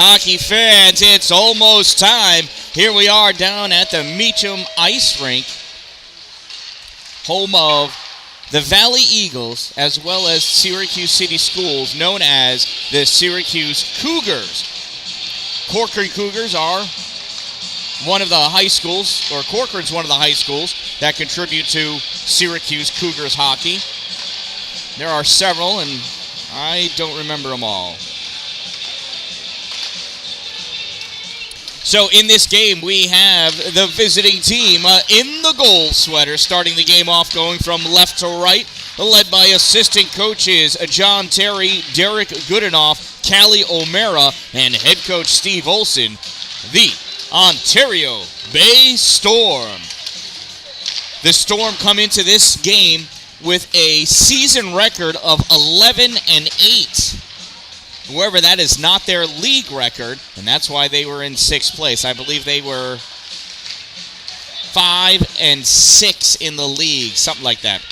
hockey fans, it's almost time. Here we are down at the Meacham Ice Rink, home of the Valley Eagles, as well as Syracuse City Schools, known as the Syracuse Cougars. Corcoran Cougars are one of the high schools, or Corcoran's one of the high schools that contribute to Syracuse Cougars hockey. There are several, and I don't remember them all. So in this game, we have the visiting team in the gold sweater, starting the game off going from left to right, led by assistant coaches John Terry, Derek Goodenough, Callie O'Mara, and head coach Steve Olson, the Ontario Bay Storm. The Storm come into this game with a season record of 11-8. However, that is not their league record, and that's why they were in 6th place. I believe they were 5-6 in the league, something like that.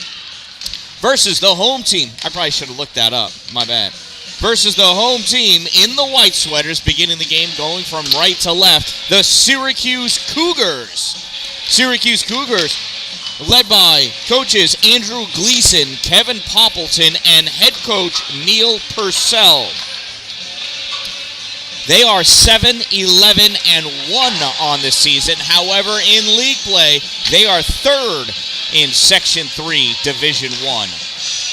Versus the home team. I probably should have looked that up. My bad. Versus the home team in the white sweaters, beginning the game going from right to left, the Syracuse Cougars. Syracuse Cougars, led by coaches Andrew Gleason, Kevin Poppleton, and head coach Neil Purcell. They are 7-11-1 on the season. However, in league play, they are 3rd in Section 3 Division 1.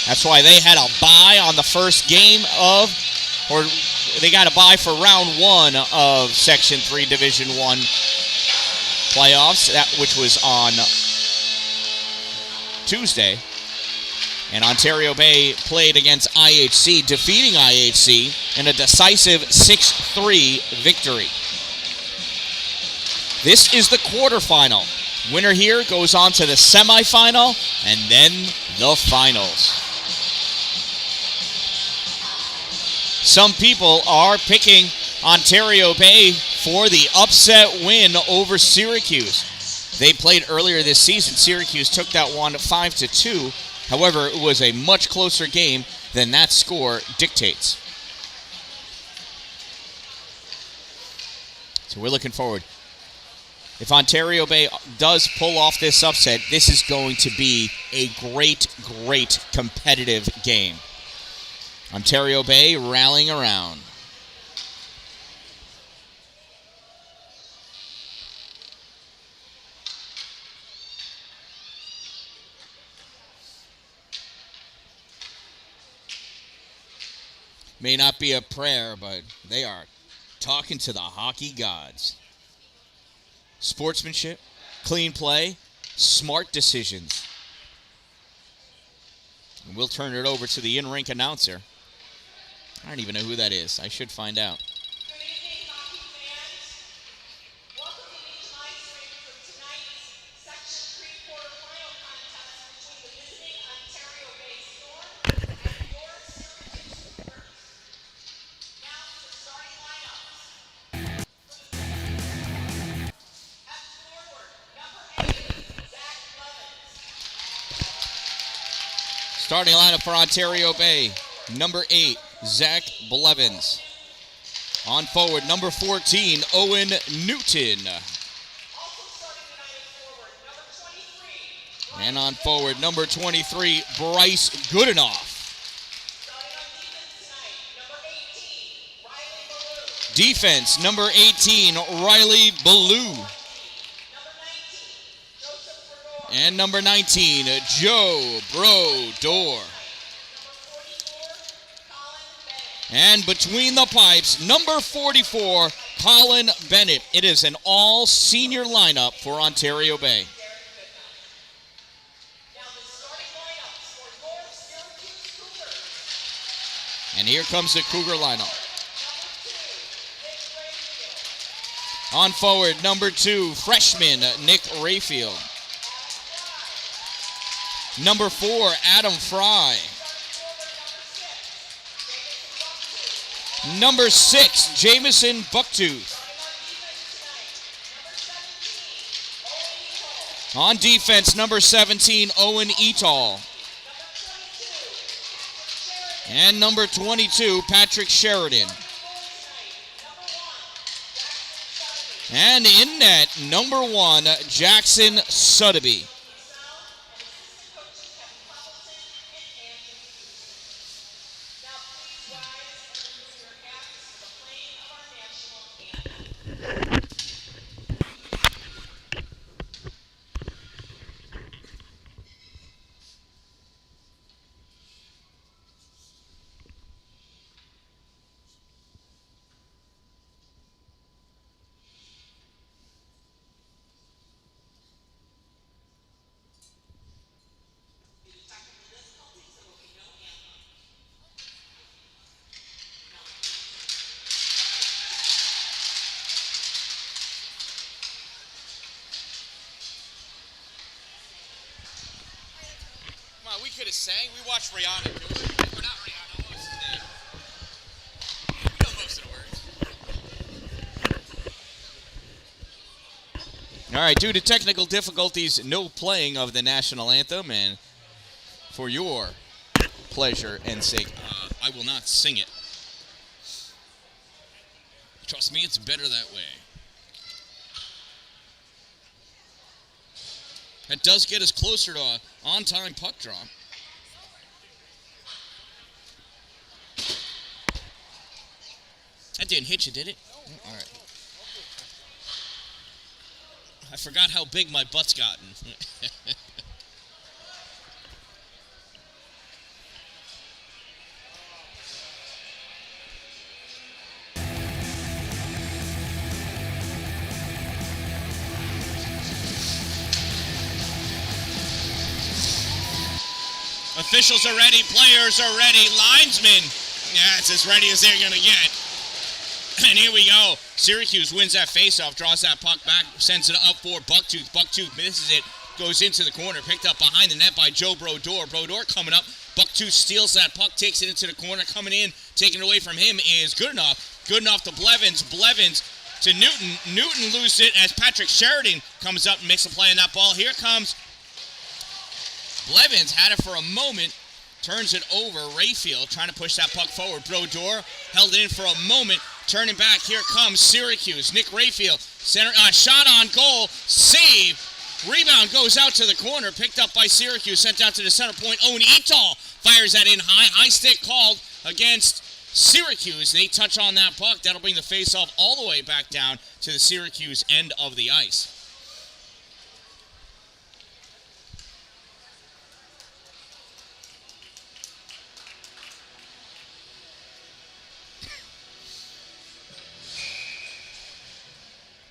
That's why they had a bye on the first game of, or they got a bye for round 1 of Section 3 Division 1 playoffs, which was on Tuesday. And Ontario Bay played against IHC, defeating IHC in a decisive 6-3 victory. This is the quarterfinal. Winner here goes on to the semifinal and then the finals. Some people are picking Ontario Bay for the upset win over Syracuse. They played earlier this season. Syracuse took that one 5-2. However, it was a much closer game than that score dictates. So we're looking forward. If Ontario Bay does pull off this upset, this is going to be a great, great competitive game. Ontario Bay rallying around. May not be a prayer, but they are talking to the hockey gods. Sportsmanship, clean play, smart decisions. And we'll turn it over to the in-rink announcer. I don't even know who that is. I should find out. Good evening, hockey fans. Welcome to tonight's rink for tonight's Section 3 quarterfinal contest between the visiting Ontario Bay Storm and your Syracuse Cougars. Now to the starting lineups. At forward, number 8, Zach Levens. Starting lineup for Ontario Bay. Number 8, Zach Blevins. On forward, number 14, Owen Newton. And on forward, number 23, Bryce Goodenough. Defense, number 18, Riley Ballou. And number 19, Joe Brodor. And between the pipes, number 44, Colin Bennett. It is an all-senior lineup for Ontario Bay. And here comes the Cougar lineup. On forward, number 2, freshman Nick Rayfield. Number 4, Adam Fry. Number 6, Jamison Bucktooth. On defense, number 17, Owen Etall. And number 22, Patrick Sheridan. And in net, number 1, Jackson Sotheby. We could have sang. We watched Rihanna do it. Or not Rihanna. What was his name? You know most of the words. All right. Due to technical difficulties, no playing of the national anthem, and for your pleasure and sake, I will not sing it. Trust me, it's better that way. That does get us closer to an on-time puck drop. That didn't hit you, did it? All right. I forgot how big my butt's gotten. Officials are ready, players are ready, linesmen, yeah, it's as ready as they're going to get. And here we go. Syracuse wins that faceoff, draws that puck back, sends it up for Bucktooth. Bucktooth misses it, goes into the corner, picked up behind the net by Joe Brodeur. Brodeur coming up. Bucktooth steals that puck, takes it into the corner. Coming in, taking it away from him is Goodenough. Goodenough to Blevins. Blevins to Newton. Newton loses it as Patrick Sheridan comes up and makes a play on that ball. Here comes Blevins, had it for a moment, turns it over. Rayfield trying to push that puck forward. Brodeur held it in for a moment, turning back. Here comes Syracuse. Nick Rayfield, center, shot on goal, save. Rebound goes out to the corner, picked up by Syracuse, sent out to the center point. Owen Etal fires that in high. High stick called against Syracuse. They touch on that puck. That'll bring the faceoff all the way back down to the Syracuse end of the ice.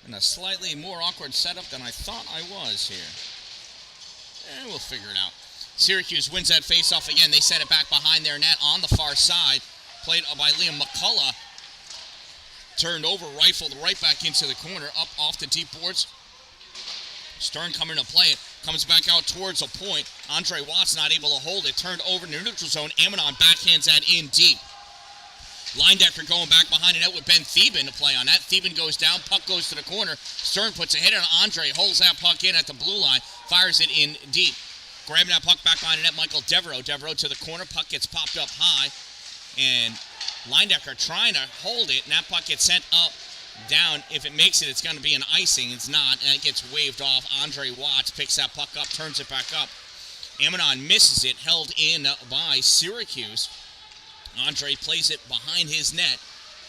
And a slightly more awkward setup than I thought I was here. And we'll figure it out. Syracuse wins that faceoff again. They set it back behind their net on the far side. Played by Liam McCullough. Turned over, rifled right back into the corner, up off the deep boards. Stern coming to play it. Comes back out towards a point. Andre Watts not able to hold it. Turned over to neutral zone. Ammonon backhands that in deep. Linedecker going back behind the net with Ben Theben to play on that. Theben goes down, puck goes to the corner. Stern puts a hit on Andre, holds that puck in at the blue line, fires it in deep. Grabbing that puck back behind the net, Michael Devereaux. Devereaux to the corner, puck gets popped up high. And Linedecker trying to hold it, and that puck gets sent up, down. If it makes it, it's going to be an icing. It's not, and it gets waved off. Andre Watts picks that puck up, turns it back up. Ammonon misses it, held in by Syracuse. Andre plays it behind his net,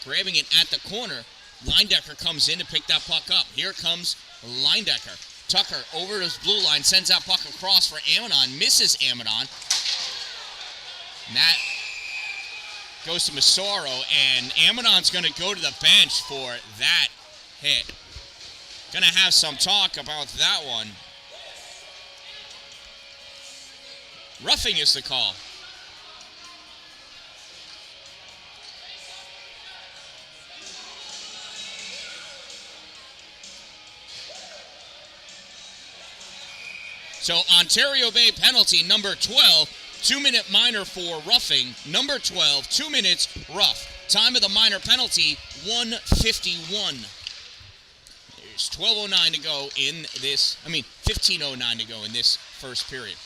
grabbing it at the corner. Linedecker comes in to pick that puck up. Here comes Linedecker. Tucker over his blue line, sends that puck across for Ammonon, misses Ammonon. And that goes to Massaro, and Ammonon's going to go to the bench for that hit. Going to have some talk about that one. Roughing is the call. So Ontario Bay penalty number 12, 2-minute minor for roughing. Number 12, 2 minutes rough. Time of the minor penalty, 1:51. There's 12:09 to go in this, 15:09 to go in this first period.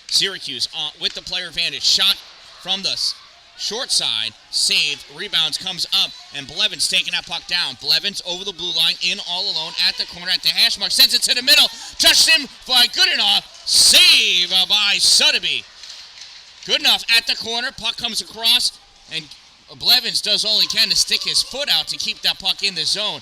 Syracuse with the player advantage. Shot from the Short side, saved, rebounds, comes up, and Blevins taking that puck down. Blevins over the blue line, in all alone at the corner, at the hash mark, sends it to the middle, touched him by Goodenough, save by Sotheby. Goodenough at the corner, puck comes across, and Blevins does all he can to stick his foot out to keep that puck in the zone.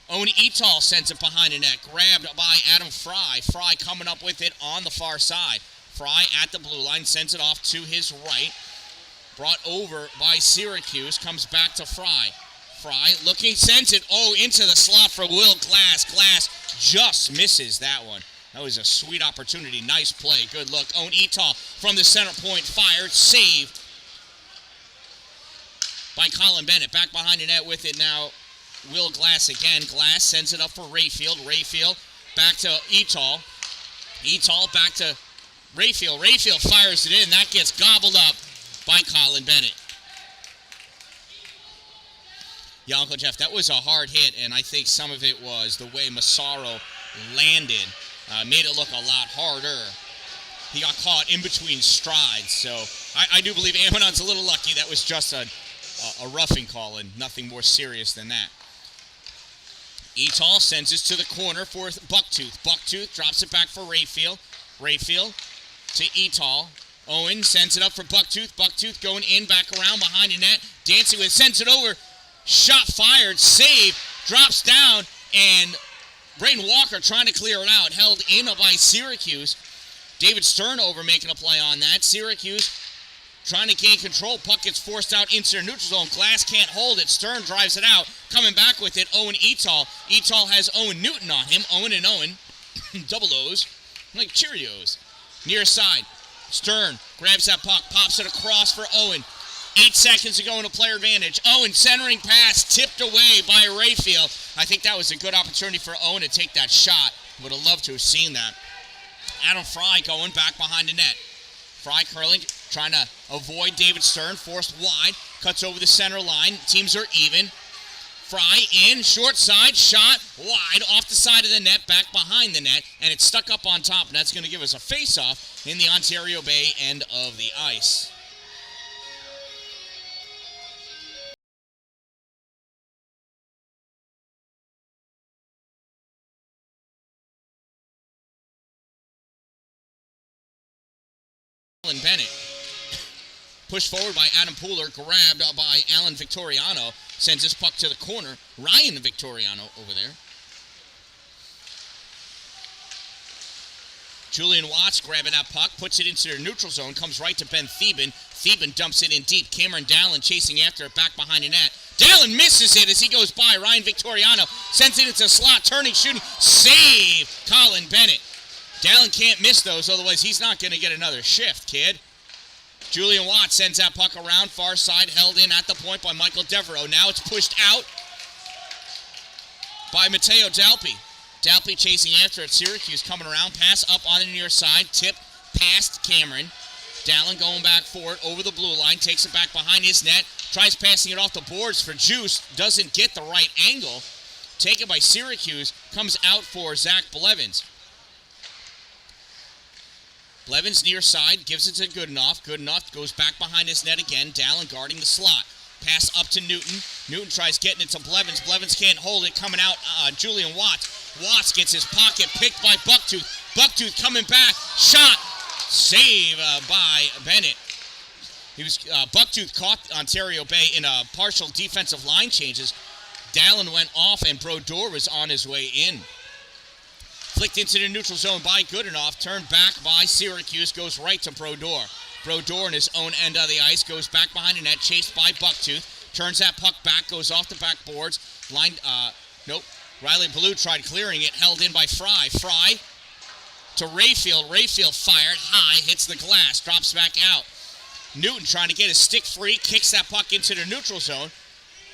Owen Etal sends it behind the net, grabbed by Adam Fry. Fry coming up with it on the far side. Fry at the blue line, sends it off to his right. Brought over by Syracuse, comes back to Fry. Fry looking, sends it, into the slot for Will Glass. Glass just misses that one. That was a sweet opportunity. Nice play. Good look. Owen Etal from the center point, fired, saved by Colin Bennett. Back behind the net with it now. Will Glass again. Glass sends it up for Rayfield. Rayfield back to Etal. Etal back to Rayfield. Rayfield fires it in. That gets gobbled up by Colin Bennett. Yeah, Uncle Jeff, that was a hard hit, and I think some of it was the way Massaro landed. Made it look a lot harder. He got caught in between strides, so I do believe Ammonon's a little lucky. That was just a roughing call and nothing more serious than that. Etal sends this to the corner for Bucktooth. Bucktooth drops it back for Rayfield. Rayfield to Etal. Owen sends it up for Bucktooth. Bucktooth going in, back around behind the net. Dancing with it, sends it over. Shot fired, save, drops down, and Brayden Walker trying to clear it out. Held in by Syracuse. David Stern over making a play on that. Syracuse trying to gain control. Puck gets forced out into the neutral zone. Glass can't hold it. Stern drives it out. Coming back with it, Owen Etal. Etal has Owen Newton on him. Owen and Owen. Double O's. Like Cheerios. Near side. Stern grabs that puck. Pops it across for Owen. 8 seconds to go in a player advantage. Owen centering pass. Tipped away by Rayfield. I think that was a good opportunity for Owen to take that shot. Would have loved to have seen that. Adam Fry going back behind the net. Fry curling, trying to avoid David Stern, forced wide, cuts over the center line. Teams are even. Fry in, short side, shot, wide, off the side of the net, back behind the net, and it's stuck up on top, and that's going to give us a face-off in the Ontario Bay end of the ice. Bennett. Pushed forward by Adam Pooler, grabbed by Alan Victoriano. Sends this puck to the corner. Ryan Victoriano over there. Julian Watts grabbing that puck, puts it into their neutral zone, comes right to Ben Theben. Theben dumps it in deep. Cameron Dallin chasing after it back behind the net. Dallin misses it as he goes by. Ryan Victoriano sends it into slot, turning, shooting. Save! Colin Bennett. Dallin can't miss those, otherwise he's not going to get another shift, kid. Julian Watts sends that puck around, far side, held in at the point by Michael Devereaux. Now it's pushed out by Matteo Dalpe. Dalpe chasing after it. Syracuse coming around, pass up on the near side, tip past Cameron. Dallin going back for it over the blue line, takes it back behind his net, tries passing it off the boards for Juice, doesn't get the right angle. Taken by Syracuse, comes out for Zach Blevins. Blevins near side, gives it to Goodenough. Goodenough goes back behind his net again. Dallin guarding the slot. Pass up to Newton. Newton tries getting it to Blevins. Blevins can't hold it. Coming out, Julian Watts. Watts gets his pocket picked by Bucktooth. Bucktooth coming back. Shot. Save by Bennett. He was Bucktooth caught Ontario Bay in a partial defensive line changes. Dallin went off and Brodeur was on his way in. Flicked into the neutral zone by Goodenough. Turned back by Syracuse. Goes right to Brodeur. Brodeur in his own end of the ice. Goes back behind the net. Chased by Bucktooth. Turns that puck back. Goes off the backboards. Nope. Riley Ballou tried clearing it. Held in by Fry. Fry to Rayfield. Rayfield fired high. Hits the glass. Drops back out. Newton trying to get his stick free. Kicks that puck into the neutral zone.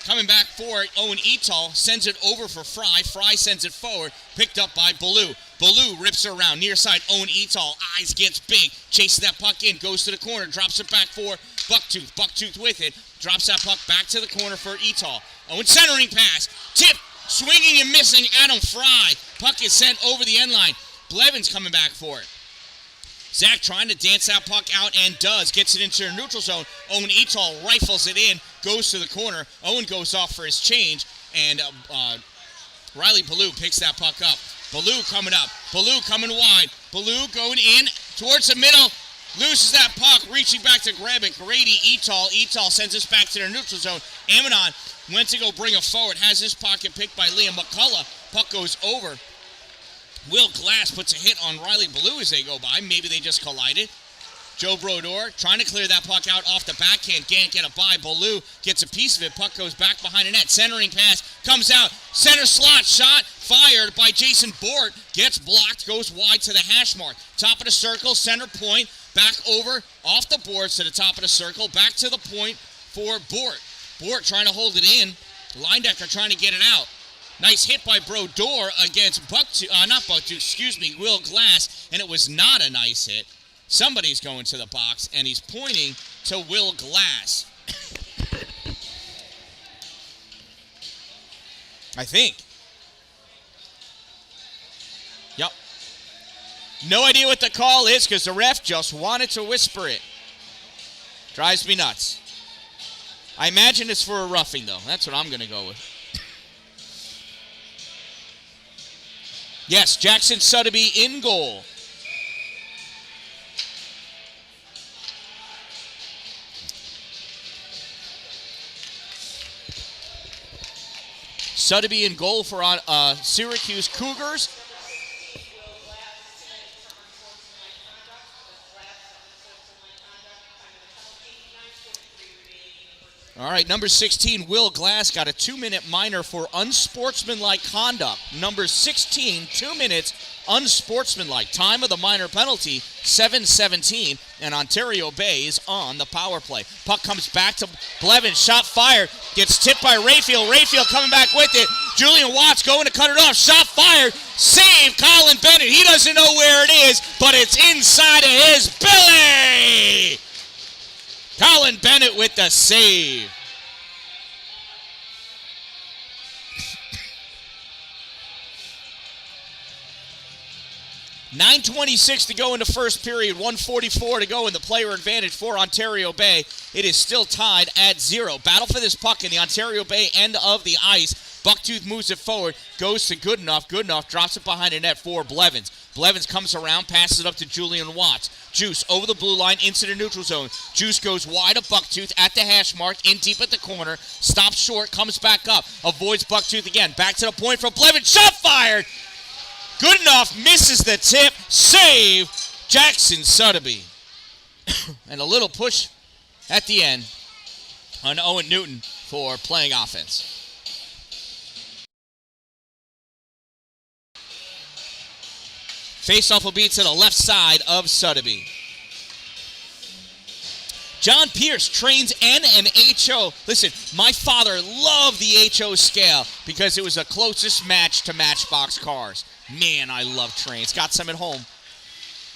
Coming back for it, Owen Etal sends it over for Fry. Fry sends it forward, picked up by Ballou. Ballou rips her around, near side, Owen Etal, eyes gets big, chases that puck in, goes to the corner, drops it back for Bucktooth. Bucktooth with it, drops that puck back to the corner for Etal. Owen centering pass, tip, swinging and missing, Adam Fry. Puck is sent over the end line. Blevins coming back for it. Zach trying to dance that puck out and does. Gets it into the neutral zone. Owen Etal rifles it in, goes to the corner. Owen goes off for his change, and Riley Ballou picks that puck up. Ballou coming up. Ballou coming wide. Ballou going in towards the middle. Loses that puck, reaching back to grab it. Grady Etal. Etal sends us back to the neutral zone. Amanon went to go bring it forward. Has his pocket picked by Liam McCullough. Puck goes over. Will Glass puts a hit on Riley Ballou as they go by. Maybe they just collided. Joe Brodeur trying to clear that puck out off the backhand. Can't get it by. Ballou gets a piece of it. Puck goes back behind the net. Centering pass comes out. Center slot shot fired by Jason Bort. Gets blocked. Goes wide to the hash mark. Top of the circle. Center point. Back over off the boards to the top of the circle. Back to the point for Bort. Bort trying to hold it in. Leindecker trying to get it out. Nice hit by Brodeur against Will Glass, and it was not a nice hit. Somebody's going to the box, and he's pointing to Will Glass. I think. Yep. No idea what the call is because the ref just wanted to whisper it. Drives me nuts. I imagine it's for a roughing, though. That's what I'm going to go with. Yes, Jackson Sotheby in goal. Sotheby in goal for Syracuse Cougars. All right, number 16, Will Glass, got a 2-minute minor for unsportsmanlike conduct. Number 16, 2 minutes, unsportsmanlike. Time of the minor penalty, 7:17, and Ontario Bay is on the power play. Puck comes back to Blevins, shot fired, gets tipped by Rayfield. Rayfield coming back with it. Julian Watts going to cut it off, shot fired, save Colin Bennett. He doesn't know where it is, but it's inside of his belly. Colin Bennett with the save. .926 to go in the first period, 1:44 to go in the player advantage for Ontario Bay. It is still tied at 0. Battle for this puck in the Ontario Bay end of the ice. Bucktooth moves it forward, goes to Goodenough. Goodenough drops it behind the net for Blevins. Blevins comes around, passes it up to Julian Watts. Juice over the blue line into the neutral zone. Juice goes wide of Bucktooth at the hash mark, in deep at the corner, stops short, comes back up, avoids Bucktooth again. Back to the point for Blevins, shot fired! Goodenough misses the tip, save Jackson Sotheby. And a little push at the end on Owen Newton for playing offense. Faceoff will be to the left side of Sotheby. John Pierce trains N and HO. Listen, my father loved the HO scale because it was the closest match to Matchbox cars. Man, I love trains. Got some at home.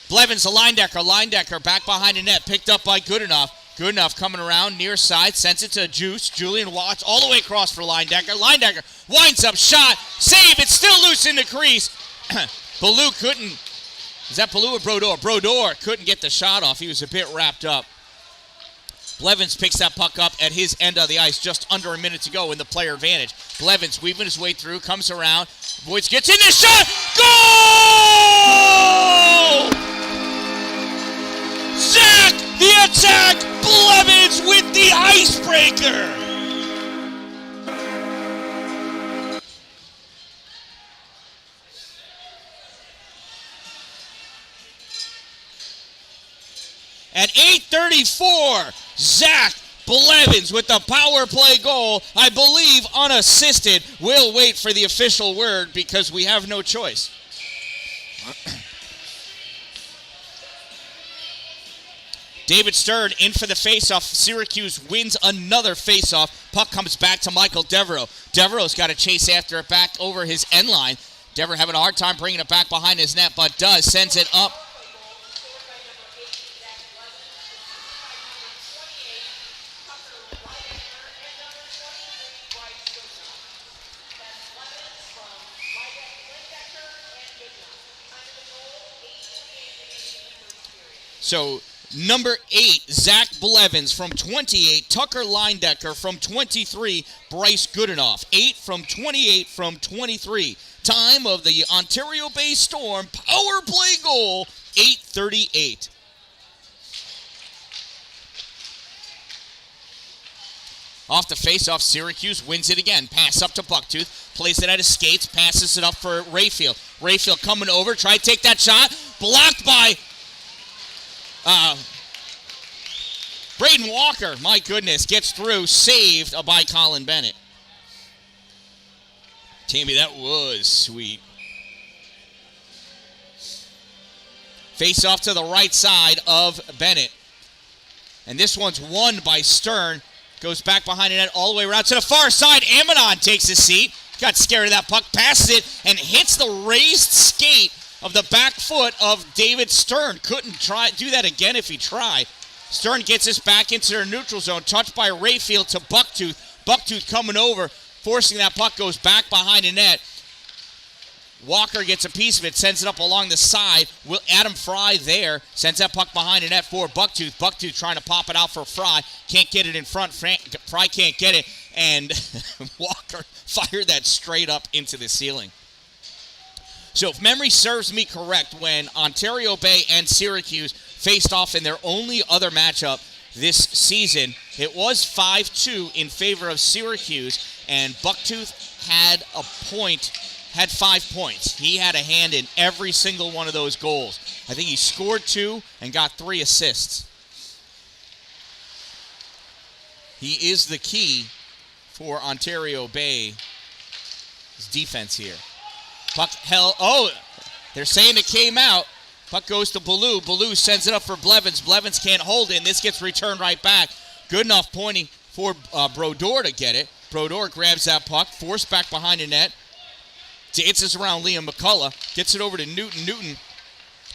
Blevins to Leindecker. Leindecker back behind the net. Picked up by Goodenough. Goodenough coming around near side. Sends it to Juice. Julian Watts all the way across for Leindecker. Leindecker winds up. Shot. Save. It's still loose in the crease. Ballou couldn't. Is that Ballou or Brodeur? Brodeur couldn't get the shot off. He was a bit wrapped up. Blevins picks that puck up at his end of the ice, just under a minute to go in the player advantage. Blevins weaving his way through, comes around. Boyce gets in the shot. Goal! Zach, the attack. Blevins with the icebreaker. At 8:34, Zach Blevins with the power play goal, I believe unassisted. We'll wait for the official word because we have no choice. David Stern in for the faceoff. Syracuse wins another faceoff. Puck comes back to Michael Devereaux. Devereaux's got to chase after it back over his end line. Devereaux having a hard time bringing it back behind his net, but does. Sends it up. So number 8, Zach Blevins from 28, Tucker Leindecker from 23, Bryce Goodenough. 8 from 28 from 23. Time of the Ontario Bay Storm power play goal, 8:38. Off the face-off, Syracuse wins it again. Pass up to Bucktooth, plays it at his skates, passes it up for Rayfield. Rayfield coming over, try to take that shot, blocked by Braden Walker. My goodness, gets through, saved by Colin Bennett. Tammy, that was sweet. Face-off to the right side of Bennett. And this one's won by Stern. Goes back behind the net all the way around to the far side. Amanon takes his seat. Got scared of that puck. Passes it and hits the raised skate of the back foot of David Stern. Couldn't do that again if he tried. Stern gets us back into their neutral zone. Touched by Rayfield to Bucktooth. Bucktooth coming over. Forcing that puck. Goes back behind the net. Walker gets a piece of it, sends it up along the side. Adam Fry there, sends that puck behind the net for Bucktooth. Bucktooth trying to pop it out for Fry. Can't get it in front. Fry can't get it. And Walker fired that straight up into the ceiling. So if memory serves me correct, when Ontario Bay and Syracuse faced off in their only other matchup this season, it was 5-2 in favor of Syracuse, and Bucktooth had 5 points. He had a hand in every single one of those goals. I think he scored 2 and got 3 assists. He is the key for Ontario Bay's defense here. Puck held. Oh, they're saying it came out. Puck goes to Ballou. Ballou sends it up for Blevins. Blevins can't hold it, and this gets returned right back. Goodenough pointing for Brodeur to get it. Brodeur grabs that puck, forced back behind the net. Dances around Liam McCullough, gets it over to Newton. Newton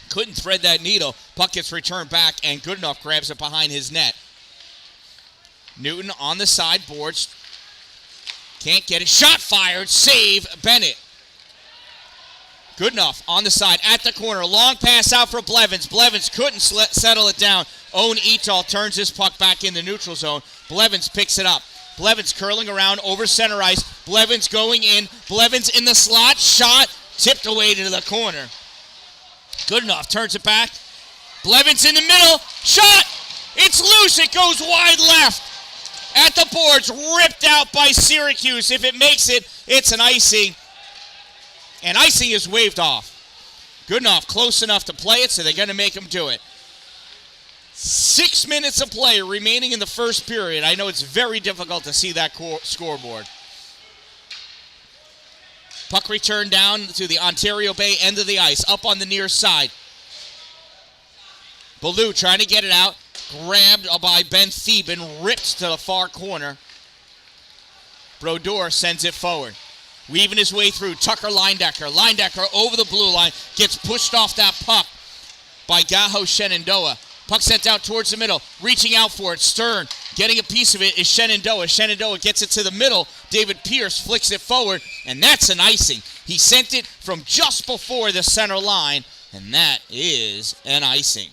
couldn't thread that needle. Puck gets returned back, and Goodenough grabs it behind his net. Newton on the side boards. Can't get it. Shot fired. Save Bennett. Goodenough on the side at the corner. Long pass out for Blevins. Blevins couldn't settle it down. Owen Etal turns his puck back in the neutral zone. Blevins picks it up. Blevins curling around over center ice. Blevins going in. Blevins in the slot. Shot. Tipped away to the corner. Goodenough turns it back. Blevins in the middle. Shot. It's loose. It goes wide left. At the boards. Ripped out by Syracuse. If it makes it, it's an icing. And icing is waved off. Goodenough close enough to play it, so they're going to make him do it. 6 minutes of play remaining in the first period. I know it's very difficult to see that scoreboard. Puck returned down to the Ontario Bay end of the ice, up on the near side. Ballou trying to get it out. Grabbed by Ben Theben, ripped to the far corner. Brodeur sends it forward. Weaving his way through, Tucker Leindecker. Leindecker over the blue line, gets pushed off that puck by Gaho Shenandoah. Puck sent out towards the middle, reaching out for it. Stern getting a piece of it is Shenandoah. Shenandoah gets it to the middle. David Pierce flicks it forward, and that's an icing. He sent it from just before the center line, and that is an icing.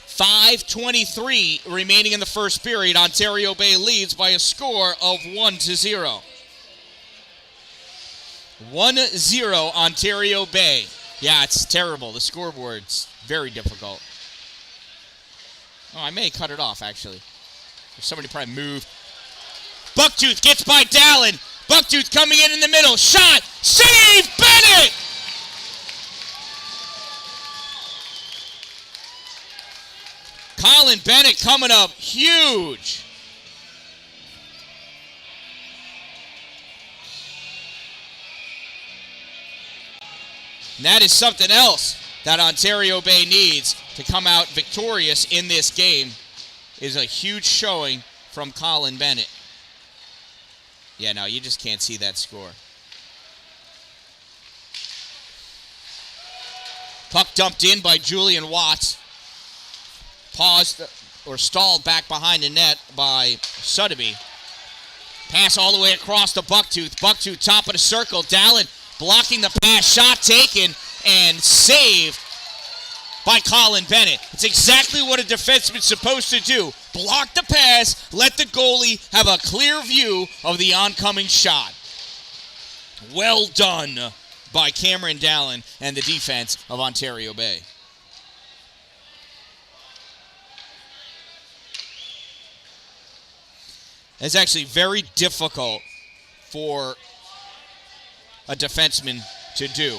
5:23 remaining in the first period. Ontario Bay leads by a score of 1-0. 1-0 Ontario Bay. Yeah, it's terrible. The scoreboard's very difficult. Oh, I may cut it off, actually. Somebody probably moved. Bucktooth gets by Dalin. Bucktooth coming in the middle. Shot. Save Bennett! Colin Bennett coming up huge. And that is something else that Ontario Bay needs to come out victorious in this game, is a huge showing from Colin Bennett. Yeah, no, you just can't see that score. Puck dumped in by Julian Watts. Paused or stalled back behind the net by Sotheby. Pass all the way across to Bucktooth. Bucktooth top of the circle. Dalin blocking the pass. Shot taken and saved by Colin Bennett. It's exactly what a defenseman's supposed to do. Block the pass, let the goalie have a clear view of the oncoming shot. Well done by Cameron Dallin and the defense of Ontario Bay. It's actually very difficult for a defenseman to do,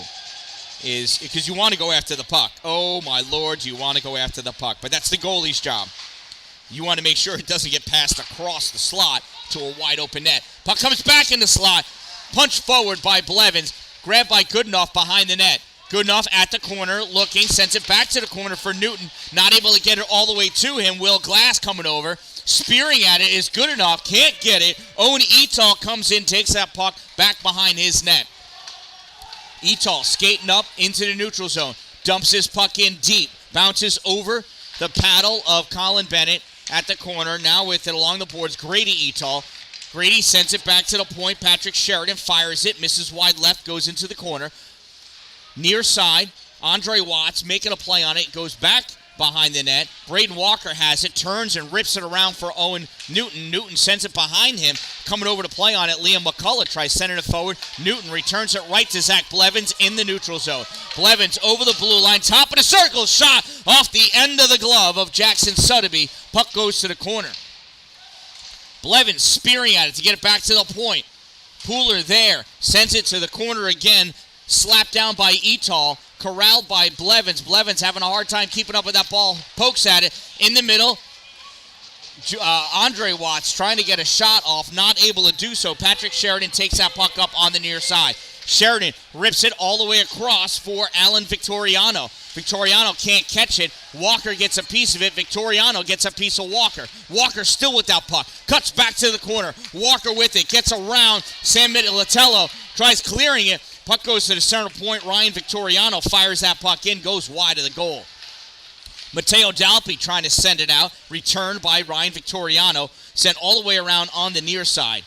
is because you want to go after the puck. Oh my lord, you want to go after the puck. But that's the goalie's job. You want to make sure it doesn't get passed across the slot to a wide open net. Puck comes back in the slot. Punched forward by Blevins. Grabbed by Goodenough behind the net. Goodenough at the corner, looking, sends it back to the corner for Newton. Not able to get it all the way to him. Will Glass coming over. Spearing at it is Goodenough. Can't get it. Owen Etal comes in, takes that puck back behind his net. Etal skating up into the neutral zone. Dumps his puck in deep. Bounces over the paddle of Colin Bennett at the corner. Now with it along the boards, Grady Etal. Grady sends it back to the point. Patrick Sheridan fires it. Misses wide left. Goes into the corner. Near side. Andre Watts making a play on it. Goes back behind the net. Braden Walker has it. Turns and rips it around for Owen Newton. Newton sends it behind him. Coming over to play on it. Liam McCullough tries sending it forward. Newton returns it right to Zach Blevins in the neutral zone. Blevins over the blue line. Top of the circle. Shot off the end of the glove of Jackson Sotheby. Puck goes to the corner. Blevins spearing at it to get it back to the point. Pooler there. Sends it to the corner again. Slapped down by Etal. Corralled by Blevins. Blevins having a hard time keeping up with that ball. Pokes at it. In the middle. Andre Watts trying to get a shot off. Not able to do so. Patrick Sheridan takes that puck up on the near side. Sheridan rips it all the way across for Alan Victoriano. Victoriano can't catch it. Walker gets a piece of it. Victoriano gets a piece of Walker. Walker still with that puck. Cuts back to the corner. Walker with it. Gets around. Sam Latello tries clearing it. Puck goes to the center point. Ryan Victoriano fires that puck in. Goes wide of the goal. Matteo Dalpi trying to send it out. Returned by Ryan Victoriano. Sent all the way around on the near side.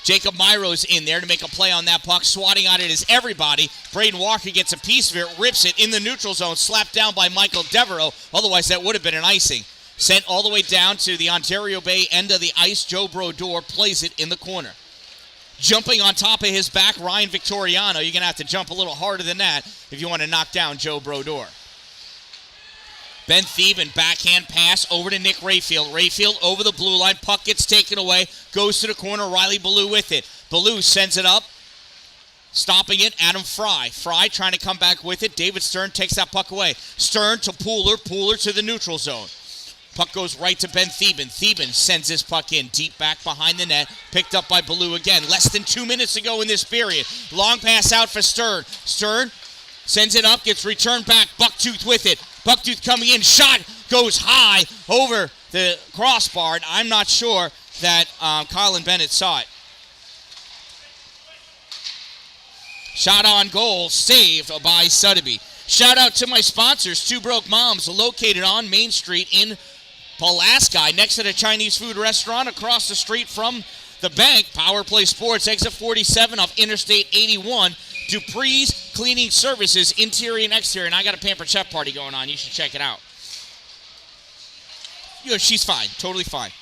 Jacob Myro's in there to make a play on that puck. Swatting on it is everybody. Braden Walker gets a piece of it, rips it in the neutral zone, slapped down by Michael Devereaux. Otherwise, that would have been an icing. Sent all the way down to the Ontario Bay end of the ice. Joe Brodeur plays it in the corner. Jumping on top of his back, Ryan Victoriano. You're going to have to jump a little harder than that if you want to knock down Joe Brodeur. Ben Theben, backhand pass over to Nick Rayfield. Rayfield over the blue line. Puck gets taken away. Goes to the corner. Riley Ballou with it. Ballou sends it up. Stopping it, Adam Fry. Fry trying to come back with it. David Stern takes that puck away. Stern to Pooler. Pooler to the neutral zone. Puck goes right to Ben Theben. Theben sends his puck in deep back behind the net. Picked up by Ballou again. Less than 2 minutes to go in this period. Long pass out for Stern. Stern sends it up. Gets returned back. Bucktooth with it. Bucktooth coming in. Shot goes high over the crossbar. And I'm not sure that Colin Bennett saw it. Shot on goal. Saved by Sotheby. Shout out to my sponsors. Two Broke Moms, located on Main Street in Pulaski, next to the Chinese food restaurant across the street from the bank. Power Play Sports, exit 47 off Interstate 81. Dupree's Cleaning Services, interior and exterior. And I got a Pampered Chef party going on. You should check it out. You know, she's fine. Totally fine.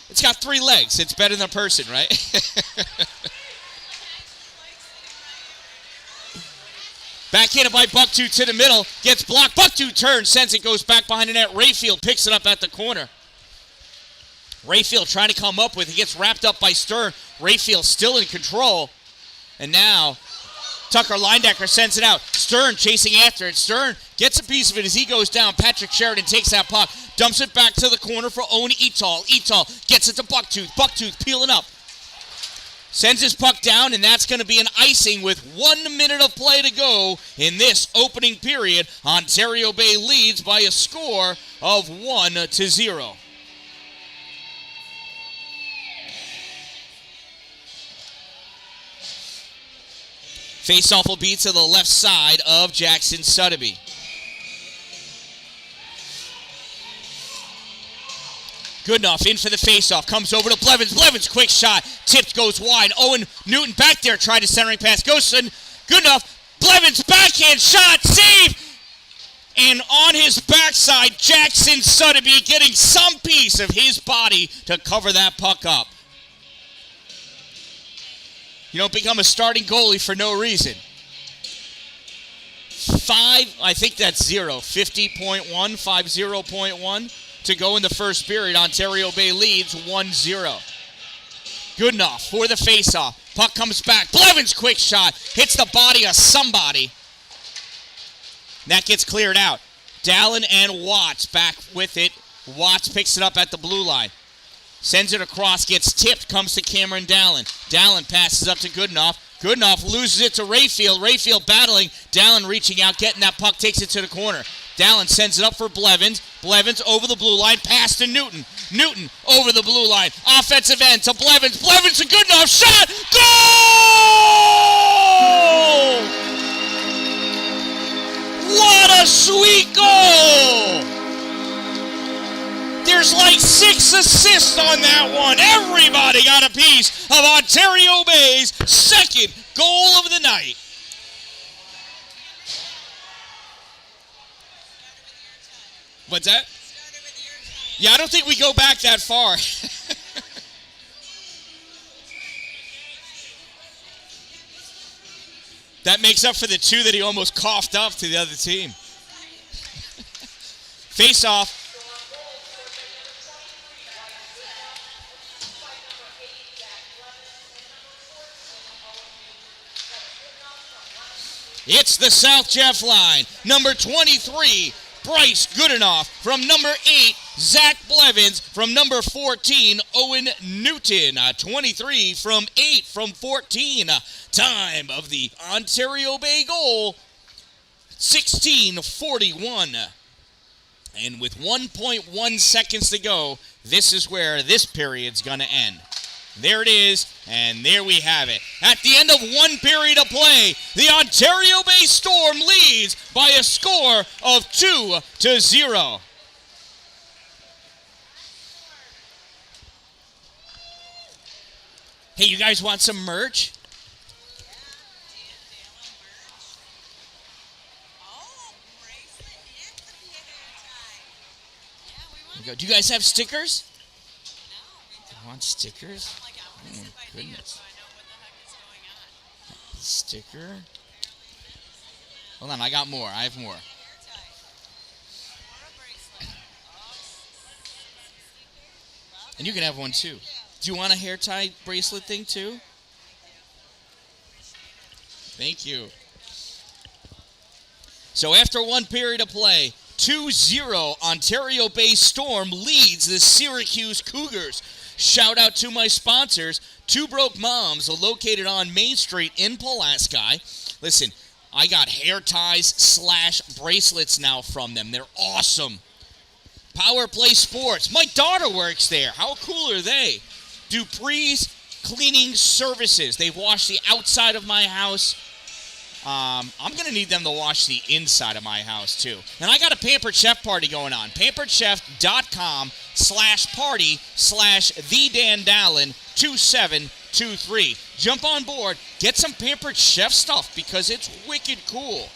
It's got 3 legs. It's better than a person, right? Backhanded by Bucktooth to the middle. Gets blocked. Bucktooth turns. Sends it. Goes back behind the net. Rayfield picks it up at the corner. Rayfield trying to come up with it. He gets wrapped up by Stern. Rayfield still in control. And now Tucker Leindecker sends it out. Stern chasing after it. Stern gets a piece of it as he goes down. Patrick Sheridan takes that puck. Dumps it back to the corner for Owen Etal. Etal gets it to Bucktooth. Bucktooth peeling up. Sends his puck down, and that's going to be an icing with 1 minute of play to go in this opening period. Ontario Bay leads by a score of 1-0. Face-off will be to the left side of Jackson Sotheby. Goodenough in for the face-off. Comes over to Blevins. Blevins, quick shot. Tipped, goes wide. Owen Newton back there. Tried a centering pass. Goes to Goodenough. Blevins, backhand shot. Save. And on his backside, Jackson Sotheby getting some piece of his body to cover that puck up. You don't become a starting goalie for no reason. 50.1 to go in the first period. Ontario Bay leads 1-0. Good enough for the faceoff. Puck comes back. Blevins' quick shot hits the body of somebody. That gets cleared out. Dalin and Watts back with it. Watts picks it up at the blue line. Sends it across, gets tipped, comes to Cameron Dalin. Dalin passes up to Goodenough. Goodenough loses it to Rayfield. Rayfield battling. Dalin reaching out, getting that puck, takes it to the corner. Dalin sends it up for Blevins. Blevins over the blue line, pass to Newton. Newton over the blue line. Offensive end to Blevins. Blevins to Goodenough. Shot! Goal! What a sweet goal! There's like 6 assists on that one. Everybody got a piece of Ontario Bay's second goal of the night. What's that? Yeah, I don't think we go back that far. That makes up for the 2 that he almost coughed up to the other team. Face off. It's the South Jeff line. Number 23, Bryce Goodenough. From number 8, Zach Blevins. From number 14, Owen Newton. 23 from 8 from 14. Time of the Ontario Bay goal, 16:41. And with 1.1 seconds to go, this is where this period's going to end. There it is, and there we have it. At the end of one period of play, the Ontario Bay Storm leads by a score of 2-0. Hey, you guys want some merch? Do you guys have stickers? You want stickers? Oh my goodness. Sticker? Hold on, I got more. I have more. And you can have one too. Do you want a hair tie bracelet thing too? Thank you. So after one period of play, 2-0, Ontario Bay Storm leads the Syracuse Cougars. Shout out to my sponsors, Two Broke Moms, located on Main Street in Pulaski. Listen, I got hair ties / bracelets now from them. They're awesome. Power Play Sports. My daughter works there. How cool are they? Dupree's Cleaning Services. They wash the outside of my house. I'm going to need them to wash the inside of my house, too. And I got a Pampered Chef party going on. PamperedChef.com/party/TheDan-Dalin2723. Jump on board. Get some Pampered Chef stuff because it's wicked cool.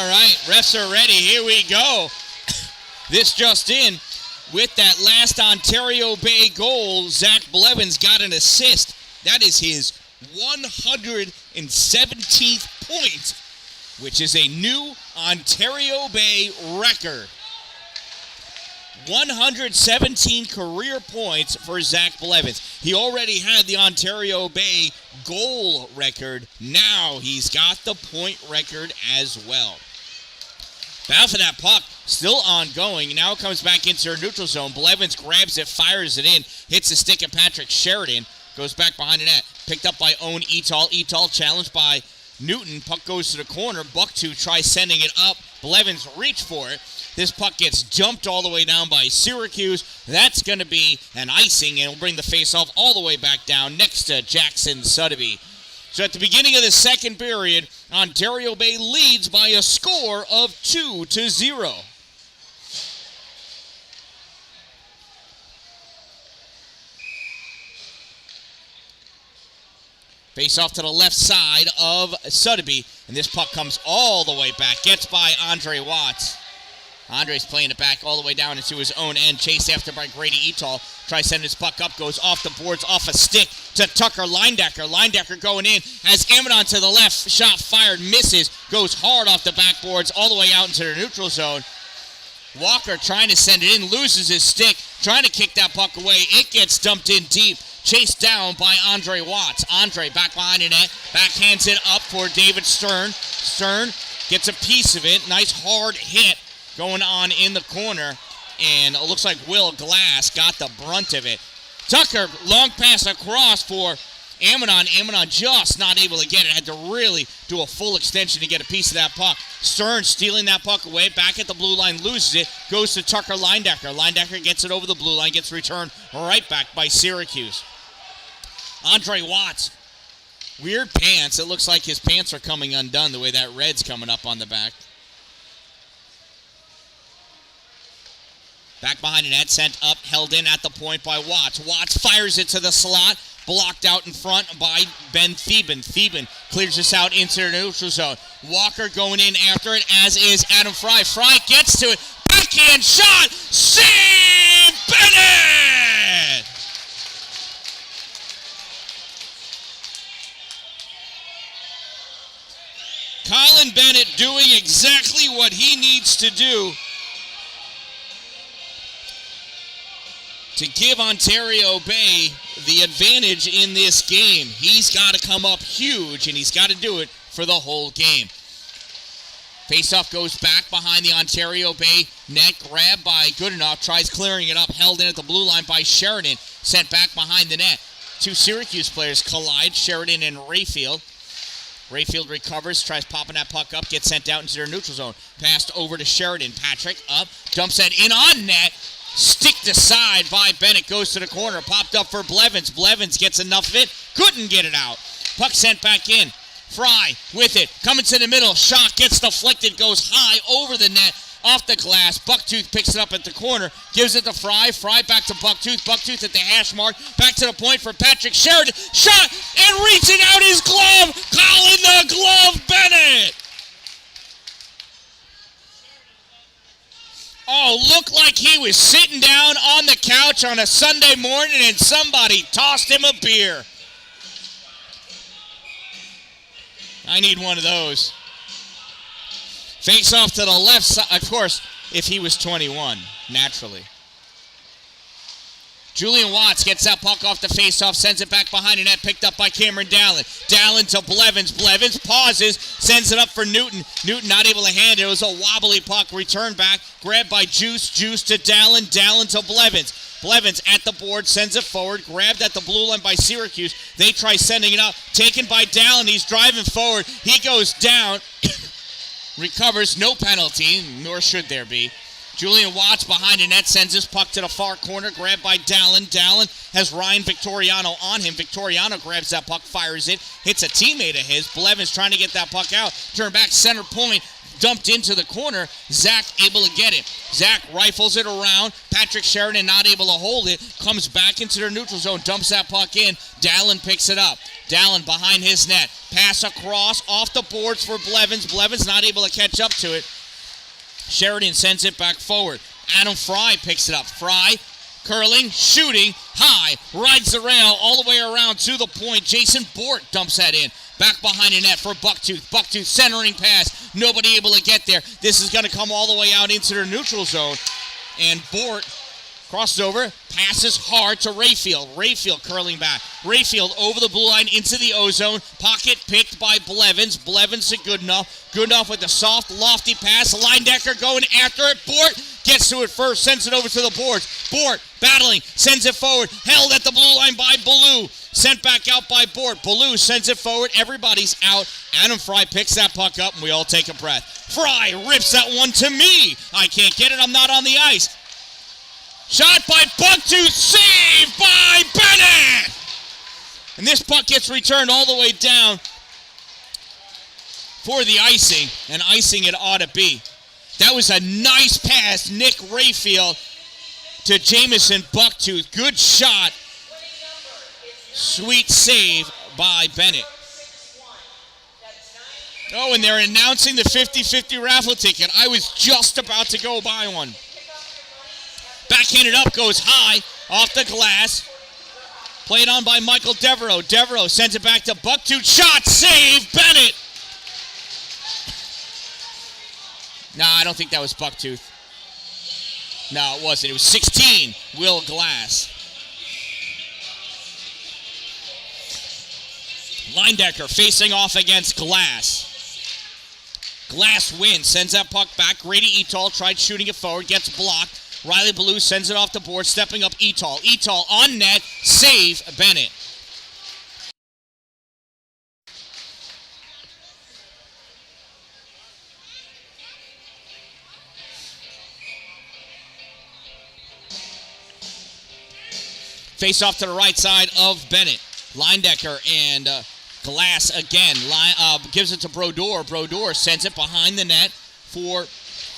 All right, refs are ready. Here we go. This just in. With that last Ontario Bay goal, Zach Blevins got an assist. That is his 117th point, which is a new Ontario Bay record. 117 career points for Zach Blevins. He already had the Ontario Bay goal record. Now he's got the point record as well. Battle for that puck, still ongoing. Now it comes back into her neutral zone. Blevins grabs it, fires it in, hits the stick of Patrick Sheridan, goes back behind the net. Picked up by Owen Etal. Etal challenged by Newton. Puck goes to the corner. Bucktooth tries sending it up. Blevins reach for it. This puck gets jumped all the way down by Syracuse. That's going to be an icing, and it'll bring the face-off all the way back down next to Jackson Sotheby. So at the beginning of the second period, Ontario Bay leads by a score of 2-0. Face off to the left side of Sotheby, and this puck comes all the way back. Gets by Andre Watts. Andre's playing it back all the way down into his own end. Chased after by Grady Etal. Tries sending his puck up. Goes off the boards, off a stick to Tucker Leindecker. Leindecker going in. Has Amadon to the left. Shot fired. Misses. Goes hard off the backboards all the way out into the neutral zone. Walker trying to send it in. Loses his stick. Trying to kick that puck away. It gets dumped in deep. Chased down by Andre Watts. Andre back behind the net. Backhands it up for David Stern. Stern gets a piece of it. Nice hard hit going on in the corner, and it looks like Will Glass got the brunt of it. Tucker, long pass across for Amadon. Amadon just not able to get it. Had to really do a full extension to get a piece of that puck. Stern stealing that puck away. Back at the blue line, loses it. Goes to Tucker Leindecker. Leindecker gets it over the blue line. Gets returned right back by Syracuse. Andre Watts. Weird pants. It looks like his pants are coming undone the way that red's coming up on the back. Back behind the net, sent up, held in at the point by Watts. Watts fires it to the slot, blocked out in front by Ben Theben. Theben clears this out into the neutral zone. Walker going in after it, as is Adam Fry. Fry gets to it, backhand shot, save Bennett! Colin Bennett doing exactly what he needs to do to give Ontario Bay the advantage in this game. He's got to come up huge, and he's got to do it for the whole game. Faceoff goes back behind the Ontario Bay net. Grabbed by Goodenough. Tries clearing it up. Held in at the blue line by Sheridan. Sent back behind the net. Two Syracuse players collide. Sheridan and Rayfield. Rayfield recovers. Tries popping that puck up. Gets sent out into their neutral zone. Passed over to Sheridan. Patrick up. Dumps that in on net. Sticked aside by Bennett, goes to the corner, popped up for Blevins. Blevins gets enough of it, couldn't get it out. Puck sent back in. Fry with it, coming to the middle, shot gets deflected, goes high over the net, off the glass. Bucktooth picks it up at the corner, gives it to Fry. Fry back to Bucktooth. Bucktooth at the hash mark, back to the point for Patrick Sheridan. Shot and reaching out his glove, Colin the Glove Bennett. Oh, looked like he was sitting down on the couch on a Sunday morning and somebody tossed him a beer. I need one of those. Face off to the left side. Of course, if he was 21, naturally. Julian Watts gets that puck off the face-off, sends it back behind the net, picked up by Cameron Dalin. Dalin to Blevins. Blevins pauses, sends it up for Newton. Newton not able to hand it. It was a wobbly puck. Return back, grabbed by Juice. Juice to Dalin. Dalin to Blevins. Blevins at the board, sends it forward, grabbed at the blue line by Syracuse. They try sending it up, taken by Dalin. He's driving forward. He goes down, recovers, no penalty, nor should there be. Julian Watts behind the net sends his puck to the far corner, grabbed by Dalin. Dalin has Ryan Victoriano on him. Victoriano grabs that puck, fires it, hits a teammate of his. Blevins trying to get that puck out. Turn back, center point, dumped into the corner. Zach able to get it. Zach rifles it around. Patrick Sheridan not able to hold it. Comes back into their neutral zone, dumps that puck in. Dalin picks it up. Dan-Dalin behind his net. Pass across, off the boards for Blevins. Blevins not able to catch up to it. Sheridan sends it back forward. Adam Fry picks it up. Fry curling, shooting, high, rides the rail all the way around to the point. Jason Bort dumps that in. Back behind the net for Bucktooth. Bucktooth centering pass. Nobody able to get there. This is going to come all the way out into their neutral zone. And Bort crosses over, passes hard to Rayfield. Rayfield curling back. Rayfield over the blue line into the O-zone. Pocket picked by Blevins. Blevins to Goodenough. Goodenough with the soft, lofty pass. Linedecker going after it. Bort gets to it first, sends it over to the boards. Bort battling, sends it forward. Held at the blue line by Ballou. Sent back out by Bort. Ballou sends it forward. Everybody's out. Adam Fry picks that puck up, and we all take a breath. Fry rips that one to me. I can't get it. I'm not on the ice. Shot by Bucktooth. Saved by Bennett. And this puck gets returned all the way down for the icing. And icing it ought to be. That was a nice pass. Nick Rayfield to Jamison Bucktooth. Good shot. Sweet save by Bennett. Oh, and they're announcing the 50-50 raffle ticket. I was just about to go buy one. Backhanded up, goes high, off the glass. Played on by Michael Devereaux. Devereaux sends it back to Bucktooth. Shot, save, Bennett. No, I don't think that was Bucktooth. No, it wasn't. It was 16, Will Glass. Linedecker facing off against Glass. Glass wins, sends that puck back. Grady Etal tried shooting it forward, gets blocked. Riley Ballou sends it off the board, stepping up Etal. Etal on net, save Bennett. Face off to the right side of Bennett. Linedecker and Glass again. Gives it to Brodeur. Brodeur sends it behind the net for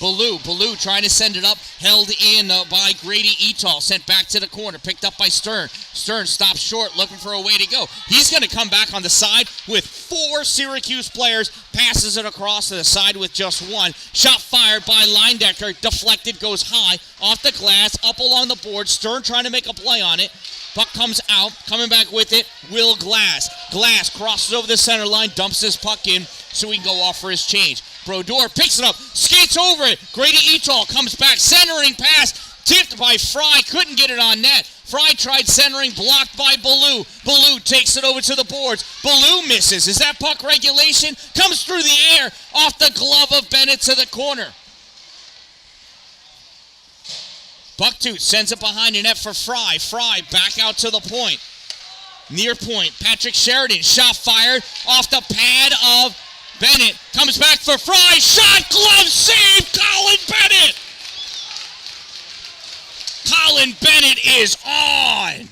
Ballou. Ballou trying to send it up. Held in by Grady Etal. Sent back to the corner. Picked up by Stern. Stern stops short, looking for a way to go. He's going to come back on the side with 4 Syracuse players. Passes it across to the side with just 1. Shot fired by Linedecker. Deflected, goes high. Off the glass, up along the board. Stern trying to make a play on it. Puck comes out, coming back with it, Will Glass. Glass crosses over the center line, dumps his puck in so he can go off for his change. Brodeur picks it up, skates over it. Grady Etal comes back, centering pass, tipped by Fry, couldn't get it on net. Fry tried centering, blocked by Ballou. Ballou takes it over to the boards. Ballou misses. Is that puck regulation? Comes through the air, off the glove of Bennett to the corner. Bucktooth sends it behind the net for Fry. Fry back out to the point. Near point. Patrick Sheridan. Shot fired off the pad of Bennett. Comes back for Fry. Shot, glove, save, Colin Bennett. Colin Bennett is on.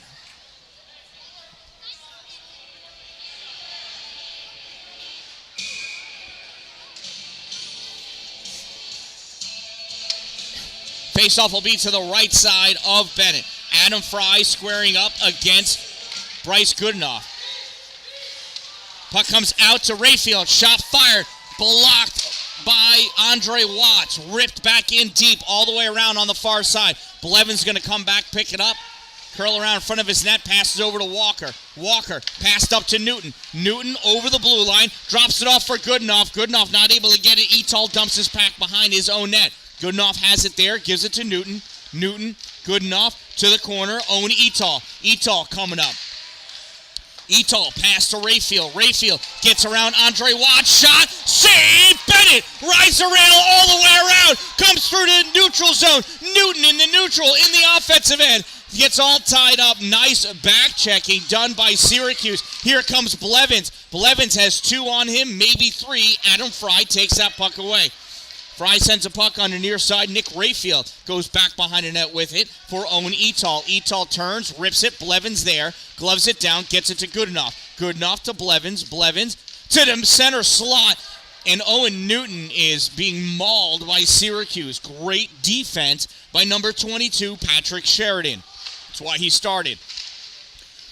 Faceoff will be to the right side of Bennett. Adam Fry squaring up against Bryce Goodenough. Puck comes out to Rayfield. Shot fired. Blocked by Andre Watts. Ripped back in deep all the way around on the far side. Blevins going to come back, pick it up. Curl around in front of his net. Passes over to Walker. Walker passed up to Newton. Newton over the blue line. Drops it off for Goodenough. Goodenough not able to get it. Etal dumps his pack behind his own net. Goodenough has it there, gives it to Newton. Newton, Goodenough to the corner. Owen Etal. Etal coming up. Etal pass to Rayfield. Rayfield gets around Andre Watts. Shot, save, Bennett. Rides the rail all the way around. Comes through the neutral zone. Newton in the neutral in the offensive end. Gets all tied up. Nice back checking done by Syracuse. Here comes Blevins. Blevins has 2 on him, maybe 3. Adam Fry takes that puck away. Fry sends a puck on the near side. Nick Rayfield goes back behind the net with it for Owen Etal. Etal turns, rips it. Blevins there. Gloves it down, gets it to Goodenough. Goodenough to Blevins. Blevins to the center slot. And Owen Newton is being mauled by Syracuse. Great defense by number 22, Patrick Sheridan. That's why he started.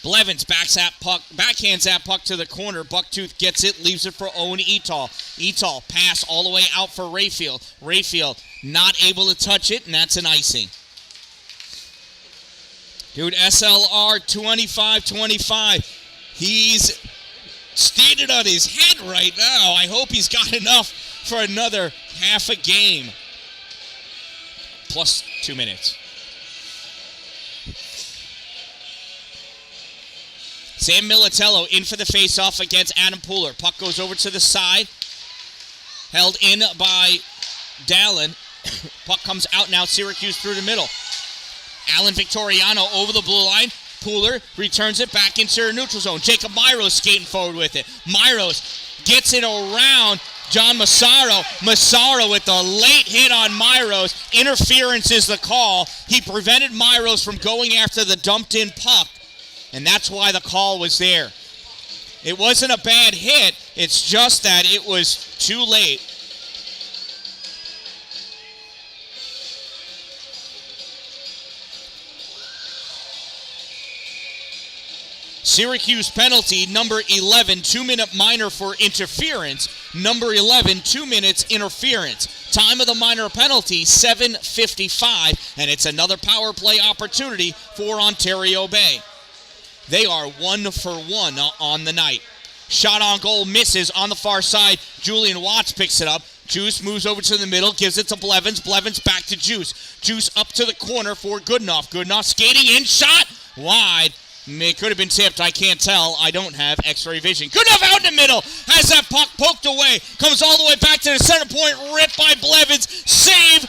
Blevins backhands that puck to the corner. Bucktooth gets it, leaves it for Owen Etal. Etal pass all the way out for Rayfield. Rayfield not able to touch it, and that's an icing. Dude, SLR 25-25. He's standing on his head right now. I hope he's got enough for another half a game. Plus 2 minutes. Sam Militello in for the faceoff against Adam Pooler. Puck goes over to the side. Held in by Dalin. Puck comes out now. Syracuse through the middle. Alan Victoriano over the blue line. Pooler returns it back into her neutral zone. Jacob Myros skating forward with it. Myros gets it around John Massaro. Massaro with the late hit on Myros. Interference is the call. He prevented Myros from going after the dumped-in puck. And that's why the call was there. It wasn't a bad hit. It's just that it was too late. Syracuse penalty, number 11, 2-minute minor for interference. Number 11, 2 minutes interference. Time of the minor penalty, 7:55, and it's another power play opportunity for Ontario Bay. They are 1 for 1 on the night. Shot on goal misses on the far side. Julian Watts picks it up. Juice moves over to the middle, gives it to Blevins. Blevins back to Juice. Juice up to the corner for Goodenough. Goodenough skating in, shot wide. It could have been tipped. I can't tell. I don't have x-ray vision. Goodenough out in the middle. Has that puck poked away. Comes all the way back to the center point. Ripped by Blevins. Save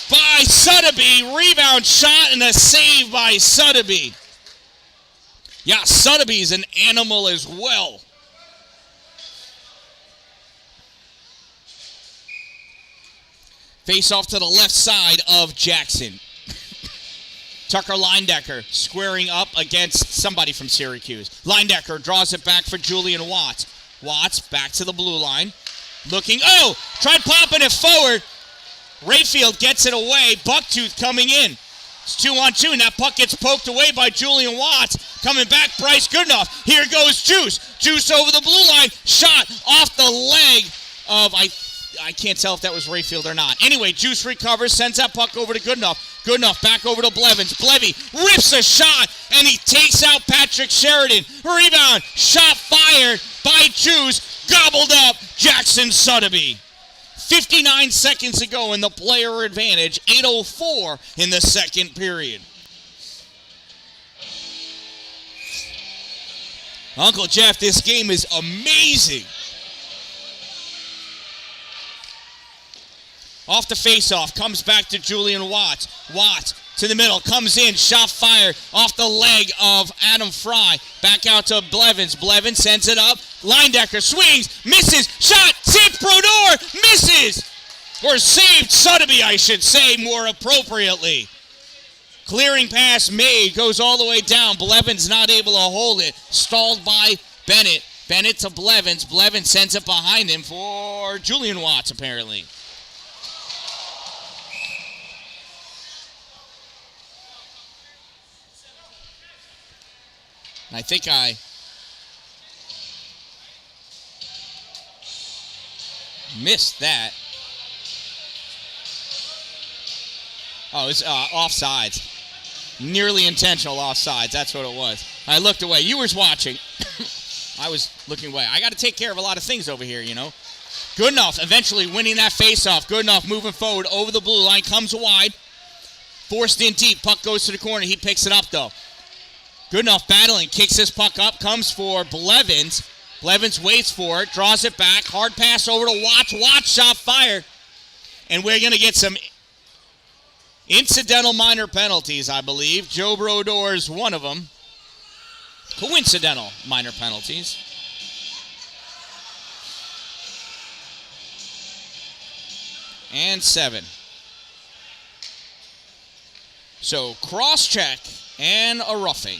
by Sotheby. Rebound shot and a save by Sotheby. Yeah, Sotheby's an animal as well. Face off to the left side of Jackson. Tucker Leindecker squaring up against somebody from Syracuse. Leindecker draws it back for Julian Watts. Watts back to the blue line. Looking, tried popping it forward. Rayfield gets it away. Bucktooth coming in. It's 2-on-2, and that puck gets poked away by Julian Watts. Coming back, Bryce Goodenough. Here goes Juice. Juice over the blue line. Shot off the leg of, I can't tell if that was Rayfield or not. Anyway, Juice recovers, sends that puck over to Goodenough. Goodenough back over to Blevins. Blevy rips a shot, and he takes out Patrick Sheridan. Rebound, shot fired by Juice. Gobbled up, Jackson Sotheby. 59 seconds to go in the player advantage. 8:04 in the second period. Uncle Jeff, this game is amazing. Off the faceoff, comes back to Julian Watts. Watts to the middle, comes in, shot fired off the leg of Adam Fry. Back out to Blevins. Blevins sends it up. Leindecker swings, misses, shot, saved Brodeur, misses. Or saved Sotheby, I should say, more appropriately. Clearing pass made, goes all the way down. Blevins not able to hold it. Stalled by Bennett. Bennett to Blevins. Blevins sends it behind him for Julian Watts, apparently. I think I missed that. Oh, it's offsides. Nearly intentional offsides. That's what it was. I looked away. You was watching. I was looking away. I got to take care of a lot of things over here, you know. Goodenough eventually winning that faceoff. Goodenough moving forward over the blue line. Comes wide. Forced in deep. Puck goes to the corner. He picks it up, though. Goodenough battling. Kicks this puck up. Comes for Blevins. Blevins waits for it. Draws it back. Hard pass over to Watts. Watts shot fired. And we're going to get some incidental minor penalties, I believe. Joe Brodeur's one of them. Coincidental minor penalties. And 7. So cross-check and a roughing.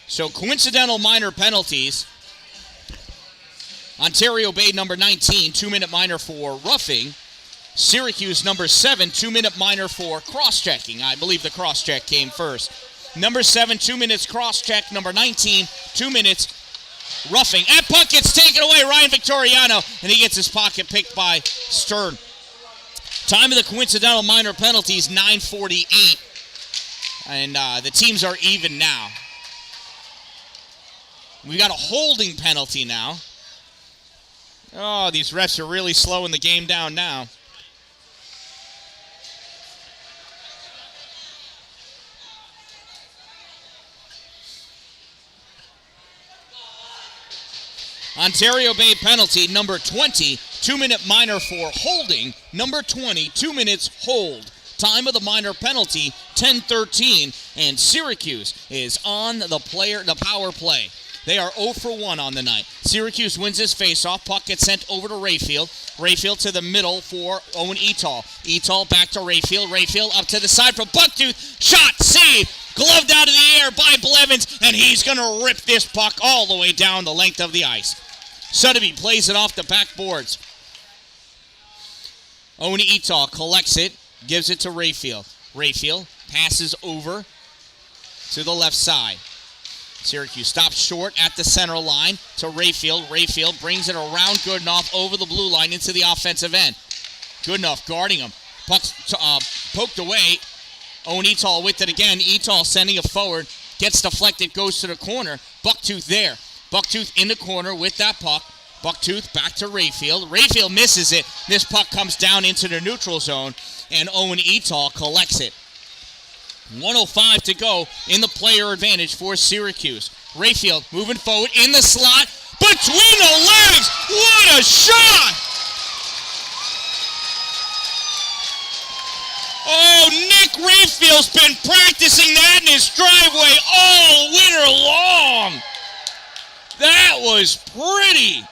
So coincidental minor penalties. Ontario Bay, number 19, 2-minute minor for roughing. Syracuse, number 7, 2-minute minor for cross-checking. I believe the cross-check came first. Number 7, 2 minutes cross-check. Number 19, 2 minutes roughing. That puck gets taken away. Ryan Victoriano, and he gets his pocket picked by Stern. Time of the coincidental minor penalties, 9:48. And the teams are even now. We got a holding penalty now. Oh, these refs are really slowing the game down now. Ontario Bay penalty, number 20, 2-minute minor for holding. Number 20, 2 minutes hold. Time of the minor penalty, 10:13, and Syracuse is on the power play. They are 0 for 1 on the night. Syracuse wins his faceoff. Puck gets sent over to Rayfield. Rayfield to the middle for Owen Etal. Etal back to Rayfield. Rayfield up to the side for Bucktooth. Shot, save, gloved out of the air by Blevins, and he's going to rip this puck all the way down the length of the ice. Sotheby plays it off the backboards. Owen Etal collects it, gives it to Rayfield. Rayfield passes over to the left side. Syracuse stops short at the center line to Rayfield. Rayfield brings it around Goodenough over the blue line into the offensive end. Goodenough guarding him. Puck's poked away. Owen Etal with it again. Etal sending it forward. Gets deflected, goes to the corner. Bucktooth there. Bucktooth in the corner with that puck. Bucktooth back to Rayfield. Rayfield misses it. This puck comes down into the neutral zone, and Owen Etal collects it. 1:05 to go in the player advantage for Syracuse. Rayfield moving forward in the slot. Between the legs! What a shot! Oh, Nick Rayfield's been practicing that in his driveway all winter long. That was pretty.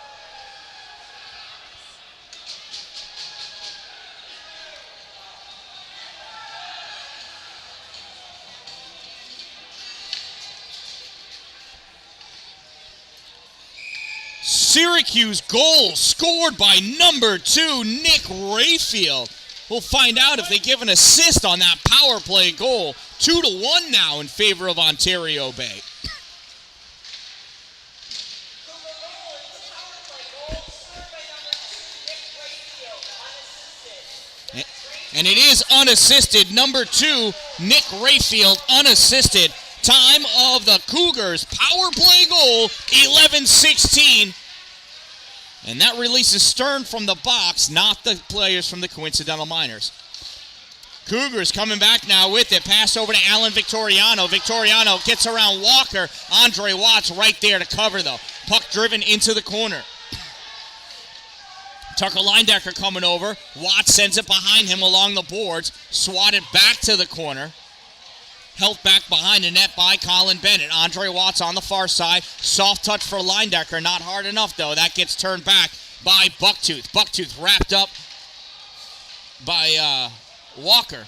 Syracuse goal scored by number 2, Nick Rayfield. We'll find out if they give an assist on that power play goal. 2-1 now in favor of Ontario Bay. And it is unassisted. Number 2, Nick Rayfield, unassisted. Time of the Cougars power play goal, 11:16. And that releases Stern from the box, not the players from the coincidental minors. Cougars coming back now with it. Pass over to Alan Victoriano. Victoriano gets around Walker. Andre Watts right there to cover, though. Puck driven into the corner. Tucker Leindecker coming over. Watts sends it behind him along the boards. Swatted back to the corner. Held back behind the net by Colin Bennett. Andre Watts on the far side. Soft touch for Leindecker. Not hard enough, though. That gets turned back by Bucktooth. Bucktooth wrapped up by Walker.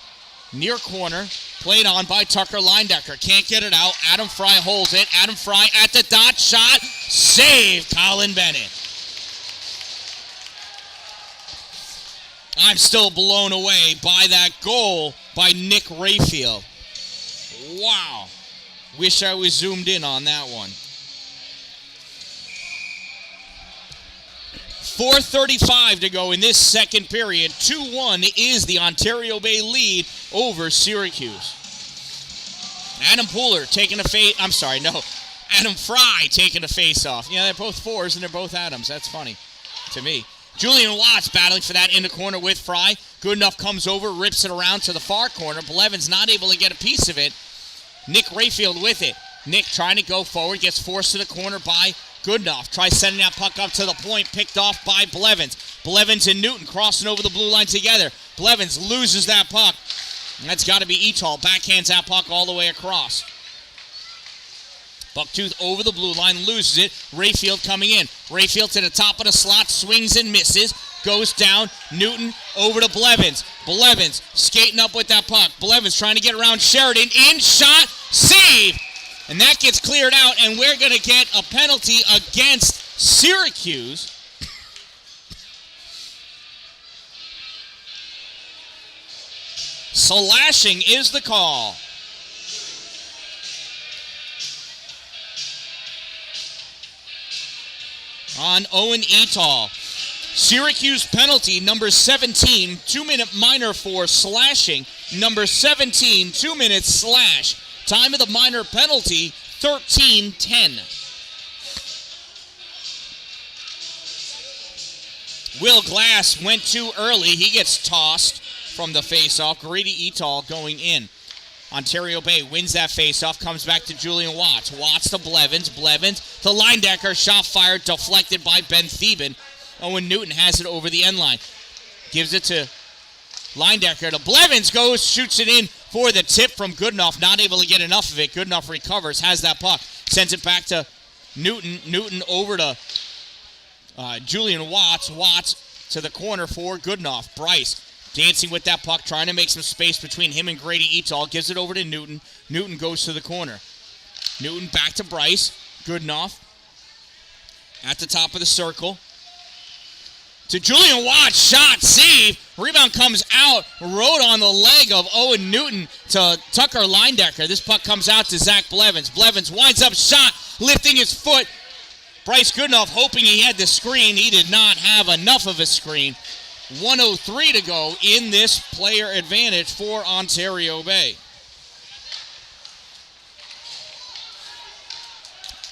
Near corner. Played on by Tucker Leindecker. Can't get it out. Adam Fry holds it. Adam Fry at the dot. Shot. Save Colin Bennett. I'm still blown away by that goal by Nick Rayfield. Wow. Wish I was zoomed in on that one. 4:35 to go in this second period. 2-1 is the Ontario Bay lead over Syracuse. Adam Pooler taking Adam Fry taking a face-off. Yeah, they're both 4s and they're both Adams. That's funny to me. Julian Watts battling for that in the corner with Fry. Goodenough comes over, rips it around to the far corner. Blevins not able to get a piece of it. Nick Rayfield with it. Nick trying to go forward, gets forced to the corner by Goodenough. Tries sending that puck up to the point, picked off by Blevins. Blevins and Newton crossing over the blue line together. Blevins loses that puck. And that's got to be Etal. Backhands that puck all the way across. Bucktooth over the blue line, loses it. Rayfield coming in. Rayfield to the top of the slot, swings and misses. Goes down. Newton over to Blevins. Blevins skating up with that puck. Blevins trying to get around Sheridan. In, shot, save. And that gets cleared out, and we're going to get a penalty against Syracuse. Slashing is the call. On Owen Etal. Syracuse penalty, number 17, 2-minute minor for slashing. Number 17, 2 minutes slash. Time of the minor penalty, 13:10. Will Glass went too early. He gets tossed from the faceoff. Grady Etal going in. Ontario Bay wins that faceoff, comes back to Julian Watts. Watts to Blevins. Blevins to Linedecker. Shot fired, deflected by Ben Theben. Owen Newton has it over the end line. Gives it to Linedecker. To Blevins goes, shoots it in for the tip from Goodenough. Not able to get enough of it. Goodenough recovers, has that puck. Sends it back to Newton. Newton over to Julian Watts. Watts to the corner for Goodenough. Bryce dancing with that puck, trying to make some space between him and Grady Etal. Gives it over to Newton. Newton goes to the corner. Newton back to Bryce. Goodenough at the top of the circle. To Julian Watts, shot, save. Rebound comes out, rode on the leg of Owen Newton to Tucker Linedecker. This puck comes out to Zach Blevins. Blevins winds up, shot, lifting his foot. Bryce Goodenough hoping he had the screen. He did not have enough of a screen. 1:03 to go in this player advantage for Ontario Bay.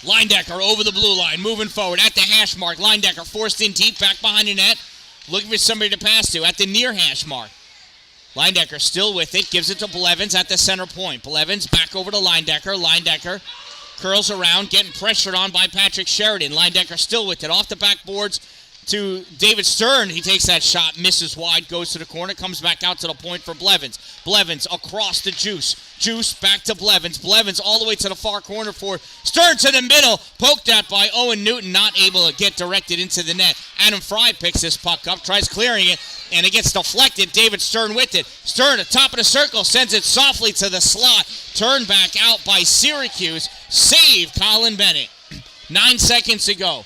Linedecker over the blue line, moving forward at the hash mark. Linedecker forced in deep, back behind the net, looking for somebody to pass to at the near hash mark. Linedecker still with it, gives it to Blevins at the center point. Blevins back over to Linedecker. Linedecker curls around, getting pressured on by Patrick Sheridan. Linedecker still with it, off the backboards to David Stern. He takes that shot, misses wide, goes to the corner, comes back out to the point for Blevins. Blevins across the Juice. Juice back to Blevins. Blevins all the way to the far corner for Stern to the middle. Poked at by Owen Newton, not able to get directed into the net. Adam Fry picks this puck up, tries clearing it, and it gets deflected. David Stern with it. Stern at top of the circle, sends it softly to the slot. Turned back out by Syracuse. Save Colin Bennett. 9 seconds to go.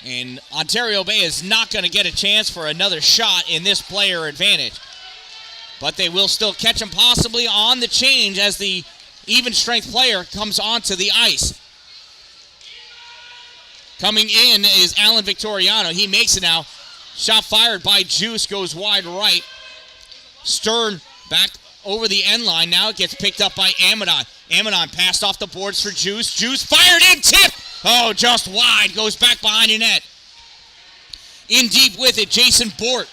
And Ontario Bay is not going to get a chance for another shot in this player advantage. But they will still catch him possibly on the change as the even strength player comes onto the ice. Coming in is Alan Victoriano. He makes it now. Shot fired by Juice, goes wide right. Stern back over the end line. Now it gets picked up by Amadon. Amadon passed off the boards for Juice. Juice fired in, tip! Oh, just wide. Goes back behind the net. In deep with it, Jason Bort.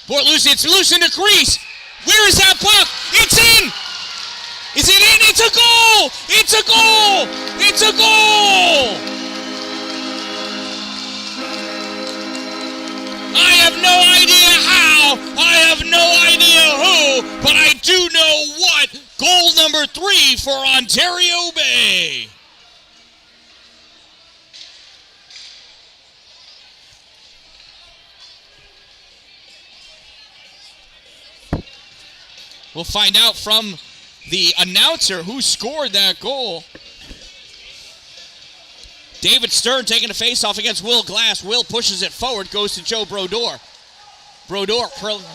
Bort loose. It's loose in the crease. Where is that puck? It's in! Is it in? It's a goal! It's a goal! It's a goal! I have no idea how. I have no idea who. But I do know what. Goal number 3 for Ontario Bay. We'll find out from the announcer who scored that goal. David Stern taking a face-off against Will Glass. Will pushes it forward, goes to Joe Brodeur. Brodeur curling.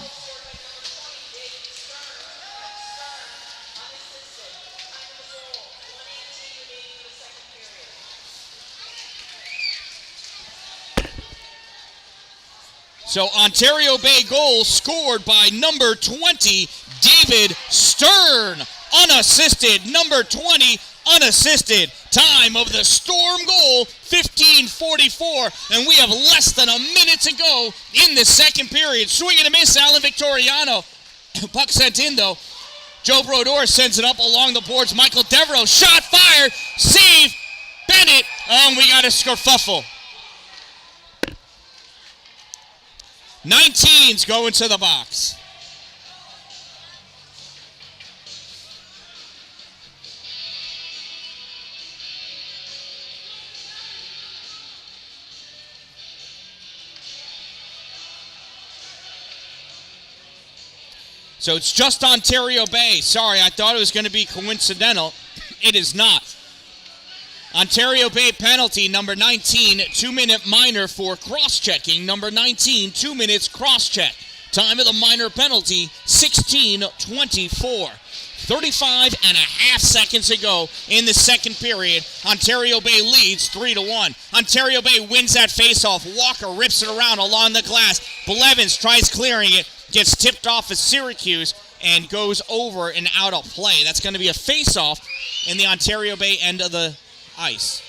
So Ontario Bay goal scored by number 20, David Stern. Unassisted, number 20, unassisted. Time of the Storm goal, 15:44, and we have less than a minute to go in the second period. Swing and a miss, Alan Victoriano. Puck sent in, though. Joe Brodeur sends it up along the boards. Michael Devereaux, shot fired, save, Bennett, and we got a skerfuffle. 19's going to the box. So it's just Ontario Bay. Sorry, I thought it was going to be coincidental. It is not. Ontario Bay penalty, number 19, 2-minute minor for cross-checking. Number 19, 2 minutes cross-check. Time of the minor penalty, 16:24. 35 and a half seconds to go in the second period. Ontario Bay leads 3-1. Ontario Bay wins that faceoff. Walker rips it around along the glass. Blevins tries clearing it, gets tipped off of Syracuse, and goes over and out of play. That's going to be a faceoff in the Ontario Bay end of the ice.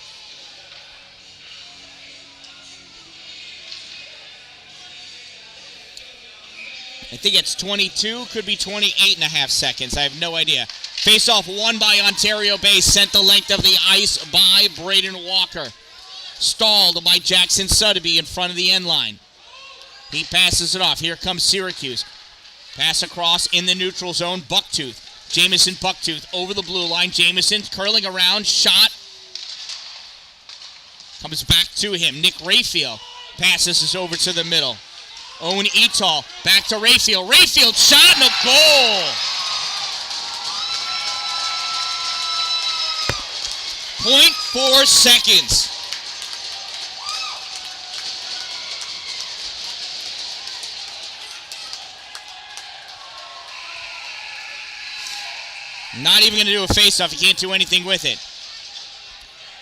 I think it's 22, could be 28 and a half seconds. I have no idea. Face-off won by Ontario Bay, sent the length of the ice by Braden Walker. Stalled by Jackson Sotheby in front of the end line. He passes it off. Here comes Syracuse. Pass across in the neutral zone. Bucktooth. Jamison Bucktooth over the blue line. Jamison curling around. Shot. Comes back to him. Nick Rayfield passes this over to the middle. Owen Etal back to Rayfield. Rayfield shot and a goal. .4 seconds. Not even going to do a face-off. You can't do anything with it.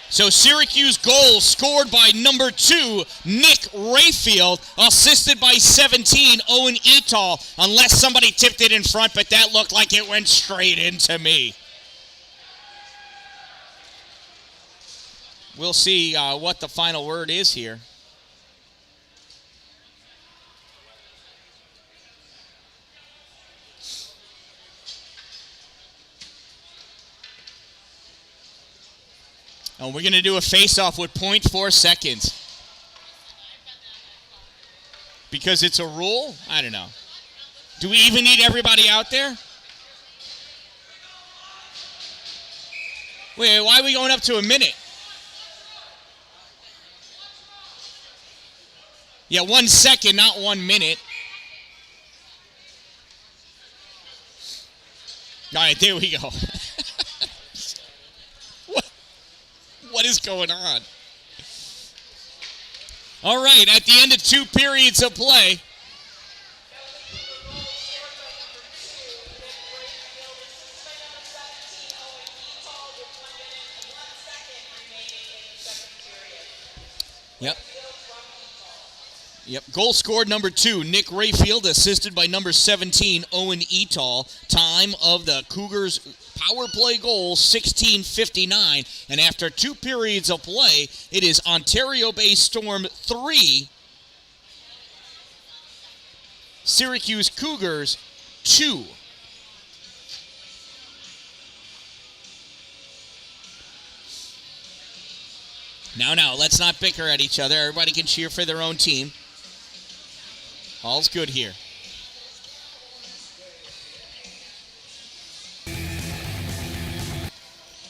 So Syracuse goal scored by number 2, Nick Rayfield, assisted by 17, Owen Etal, unless somebody tipped it in front, but that looked like it went straight into me. We'll see what the final word is here. And we're going to do a face-off with .4 seconds. Because it's a rule? I don't know. Do we even need everybody out there? Wait, why are we going up to a minute? Yeah, 1 second, not 1 minute. All right, there we go. What is going on? All right, at the end of 2 periods of play. Yep. Goal scored number 2, Nick Rayfield, assisted by number 17, Owen Etal. Time of the Cougars' power play goal, 16:59. And after 2 periods of play, it is Ontario Bay Storm 3, Syracuse Cougars 2. Now, let's not bicker at each other. Everybody can cheer for their own team. All's good here.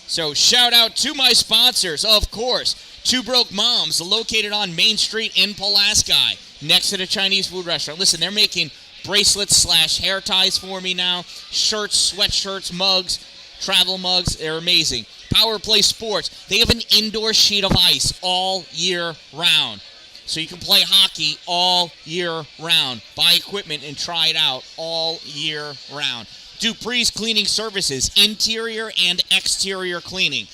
So shout out to my sponsors, of course. Two Broke Moms, located on Main Street in Pulaski, next to the Chinese food restaurant. Listen, they're making bracelets / hair ties for me now. Shirts, sweatshirts, mugs, travel mugs. They're amazing. Power Play Sports. They have an indoor sheet of ice all year round. So you can play hockey all year round. Buy equipment and try it out all year round. Dupree's Cleaning Services, interior and exterior cleaning.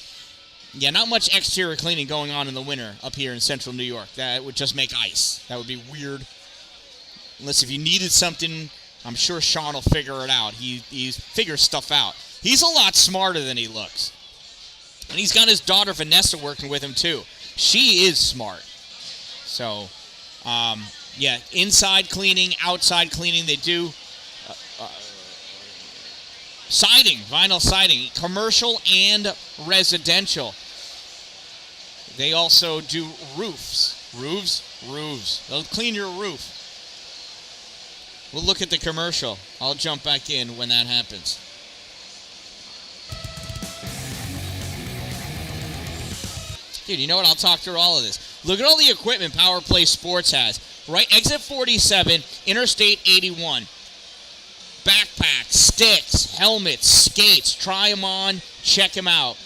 Yeah, not much exterior cleaning going on in the winter up here in central New York. That would just make ice. That would be weird. Unless if you needed something, I'm sure Sean will figure it out. He figures stuff out. He's a lot smarter than he looks. And he's got his daughter Vanessa working with him too. She is smart. So, yeah, inside cleaning, outside cleaning, they do siding, vinyl siding, commercial and residential. They also do roofs. Roofs. They'll clean your roof. We'll look at the commercial. I'll jump back in when that happens. Dude, you know what? I'll talk through all of this. Look at all the equipment Power Play Sports has. Right, exit 47, Interstate 81. Backpacks, sticks, helmets, skates. Try them on. Check them out.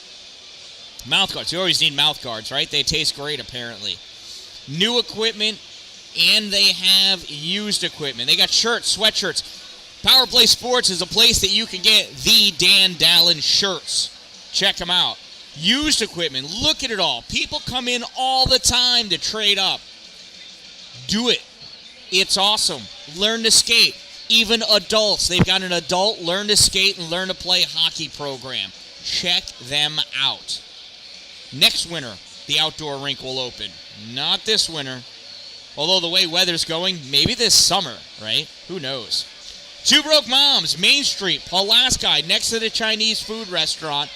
Mouth guards. You always need mouth guards, right? They taste great, apparently. New equipment and they have used equipment. They got shirts, sweatshirts. Power Play Sports is a place that you can get the Dan-Dalin shirts. Check them out. Used equipment. Look at it all. People come in all the time to trade up. Do it. It's awesome. Learn to skate. Even adults. They've got an adult learn to skate and learn to play hockey program. Check them out. Next winter, the outdoor rink will open. Not this winter. Although the way weather's going, maybe this summer, right? Who knows? Two Broke Moms, Main Street, Pulaski, next to the Chinese food restaurant.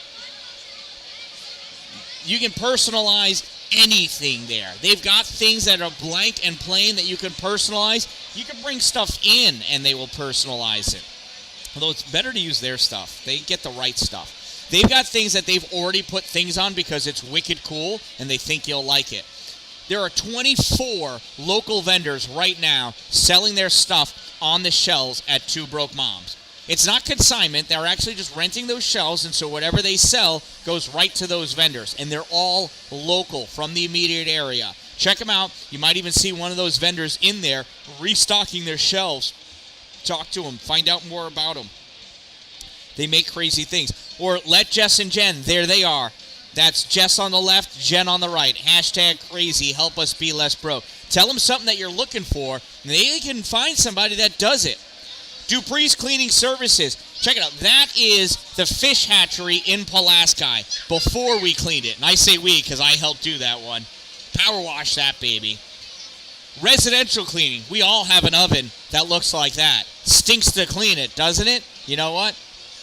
You can personalize anything there. They've got things that are blank and plain that you can personalize. You can bring stuff in and they will personalize it. Although it's better to use their stuff. They get the right stuff. They've got things that they've already put things on because it's wicked cool and they think you'll like it. There are 24 local vendors right now selling their stuff on the shelves at Two Broke Moms. It's not consignment. They're actually just renting those shelves, and so whatever they sell goes right to those vendors. And they're all local from the immediate area. Check them out. You might even see one of those vendors in there restocking their shelves. Talk to them. Find out more about them. They make crazy things. Or let Jess and Jen. There they are. That's Jess on the left, Jen on the right. Hashtag crazy. Help us be less broke. Tell them something that you're looking for, and they can find somebody that does it. Dupree's Cleaning Services. Check it out. That is the fish hatchery in Pulaski before we cleaned it. And I say we because I helped do that one. Power wash that baby. Residential cleaning. We all have an oven that looks like that. Stinks to clean it, doesn't it? You know what?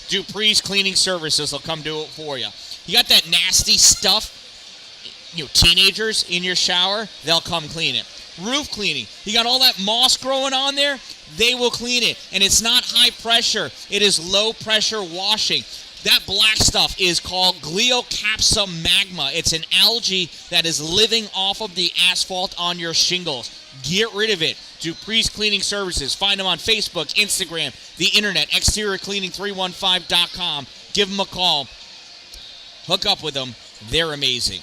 Dupree's Cleaning Services will come do it for you. You got that nasty stuff, teenagers in your shower, they'll come clean it. Roof cleaning. You got all that moss growing on there, they will clean it. And it's not high pressure. It is low pressure washing. That black stuff is called Glyocapsa magma. It's an algae that is living off of the asphalt on your shingles. Get rid of it. Dupree's Cleaning Services. Find them on Facebook, Instagram, the internet, exteriorcleaning315.com. Give them a call. Hook up with them. They're amazing.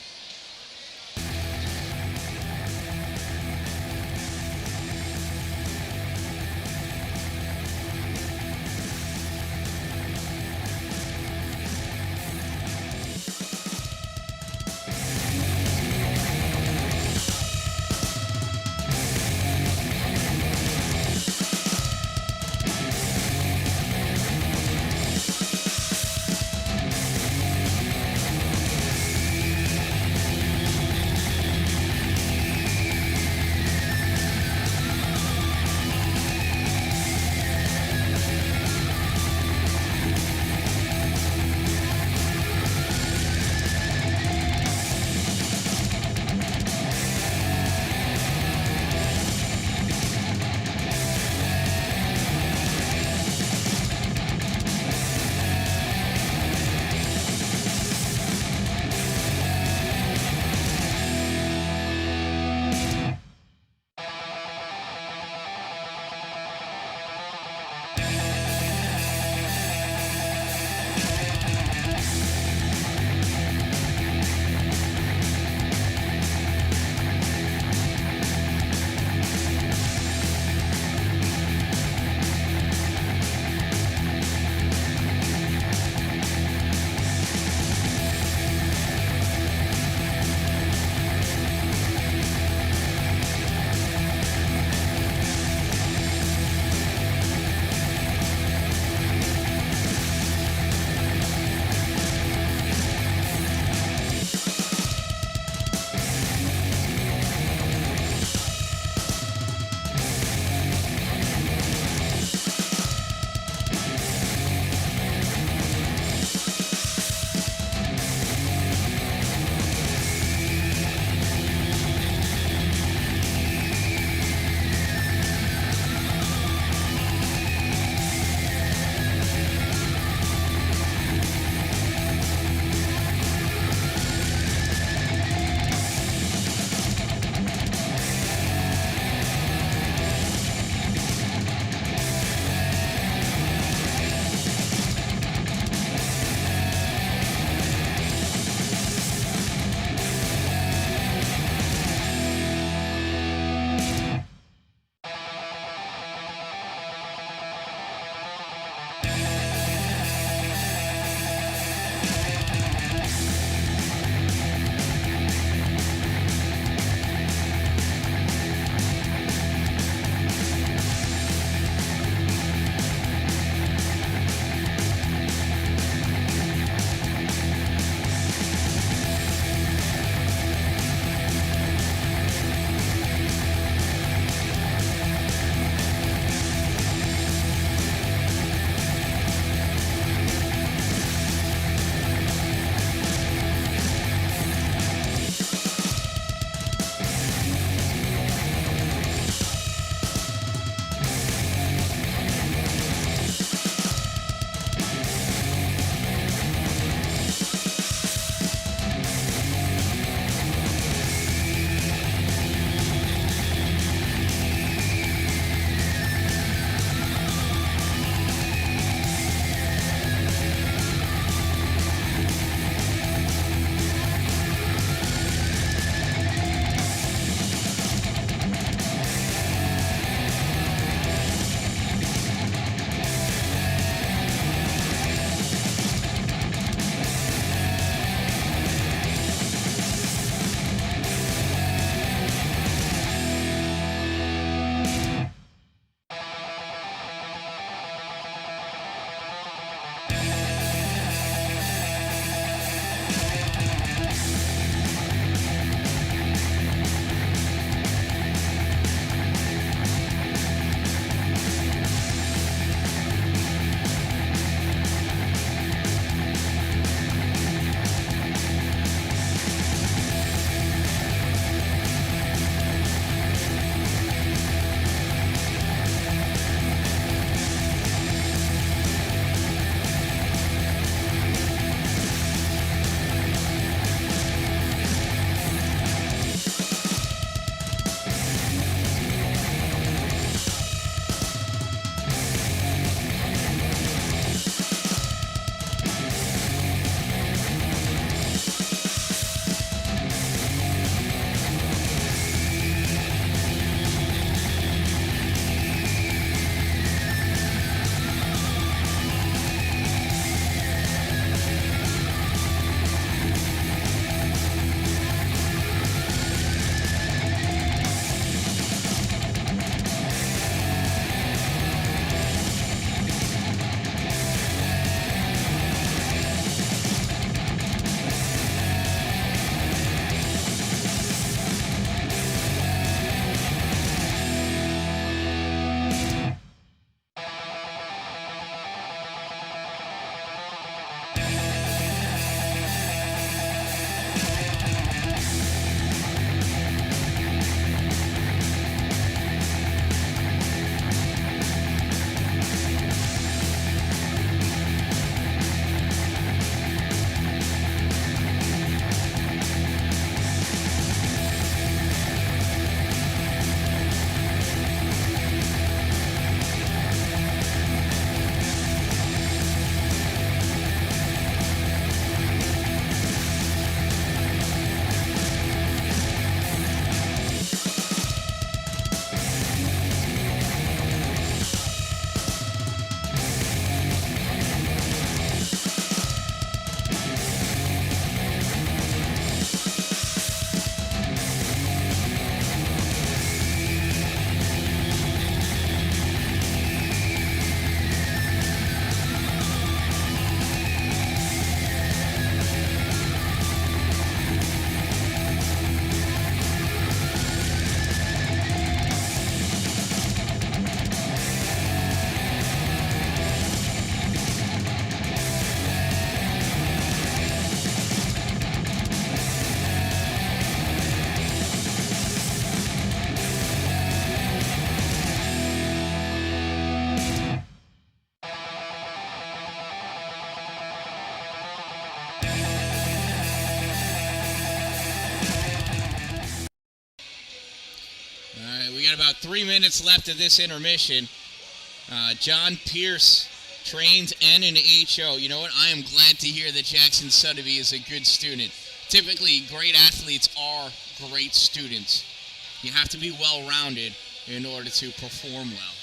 got about 3 minutes left of this intermission. John Pierce trains N and HO. You know what? I am glad to hear that Jackson Sotheby is a good student. Typically, great athletes are great students. You have to be well-rounded in order to perform well.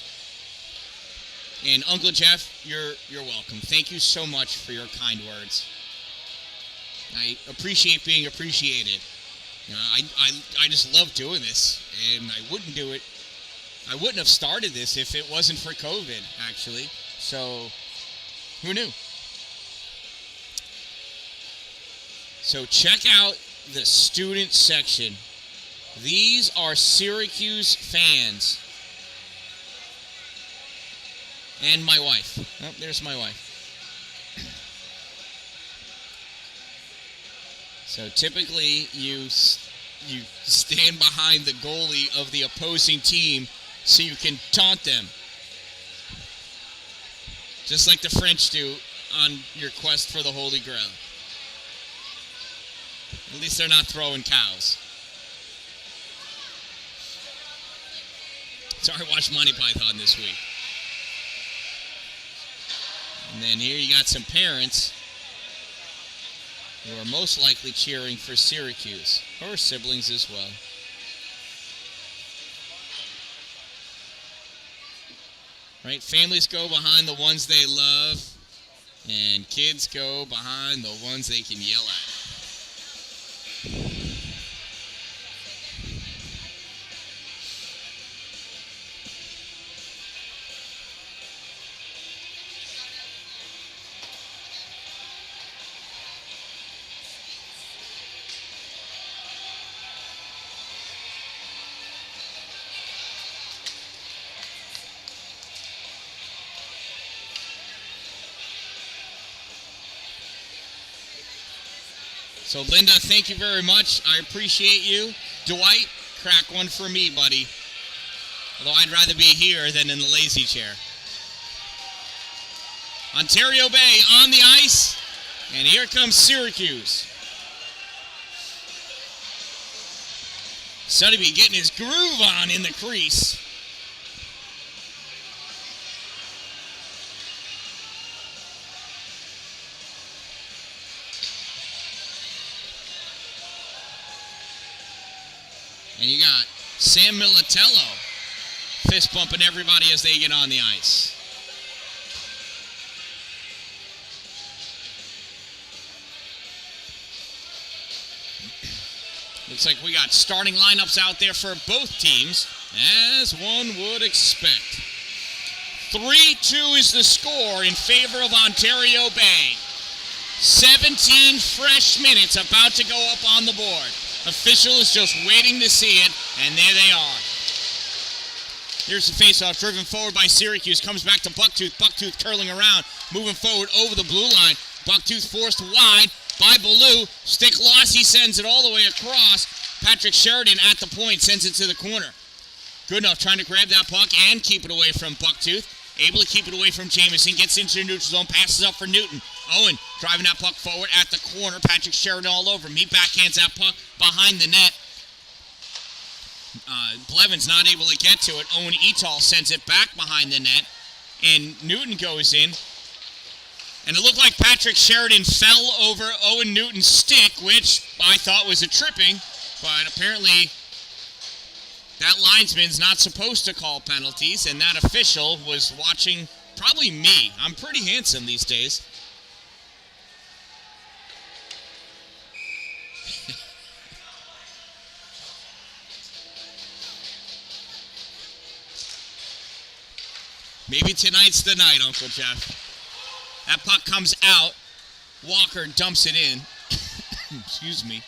And Uncle Jeff, you're welcome. Thank you so much for your kind words. I appreciate being appreciated. I just love doing this, and I wouldn't have started this if it wasn't for COVID, actually. So, who knew? So check out the student section. These are Syracuse fans. And my wife. Oh, there's my wife. So typically you stand behind the goalie of the opposing team so you can taunt them. Just like the French do on your quest for the Holy Grail. At least they're not throwing cows. Sorry, I watched Monty Python this week. And then here you got some parents who are most likely cheering for Syracuse, or siblings as well. Right? Families go behind the ones they love, and kids go behind the ones they can yell at. So, Linda, thank you very much. I appreciate you. Dwight, crack one for me, buddy. Although I'd rather be here than in the lazy chair. Ontario Bay on the ice. And here comes Syracuse. Sotheby getting his groove on in the crease. And you got Sam Militello fist bumping everybody as they get on the ice. Looks like we got starting lineups out there for both teams, as one would expect. 3-2 is the score in favor of Ontario Bay. 17 fresh minutes about to go up on the board. Official is just waiting to see it, and there they are. Here's the faceoff, driven forward by Syracuse. Comes back to Bucktooth. Bucktooth curling around, moving forward over the blue line. Bucktooth forced wide by Ballou. Stick loss, he sends it all the way across. Patrick Sheridan at the point sends it to the corner. Goodenough trying to grab that puck and keep it away from Bucktooth. Able to keep it away from Jamison. Gets into the neutral zone, passes up for Newton. Owen driving that puck forward at the corner. Patrick Sheridan all over him. He backhands that puck behind the net. Blevins not able to get to it. Owen Etal sends it back behind the net. And Newton goes in. And it looked like Patrick Sheridan fell over Owen Newton's stick, which I thought was a tripping. But apparently that linesman's not supposed to call penalties, and that official was watching probably me. I'm pretty handsome these days. Maybe tonight's the night, Uncle Jeff. That puck comes out. Walker dumps it in. Excuse me.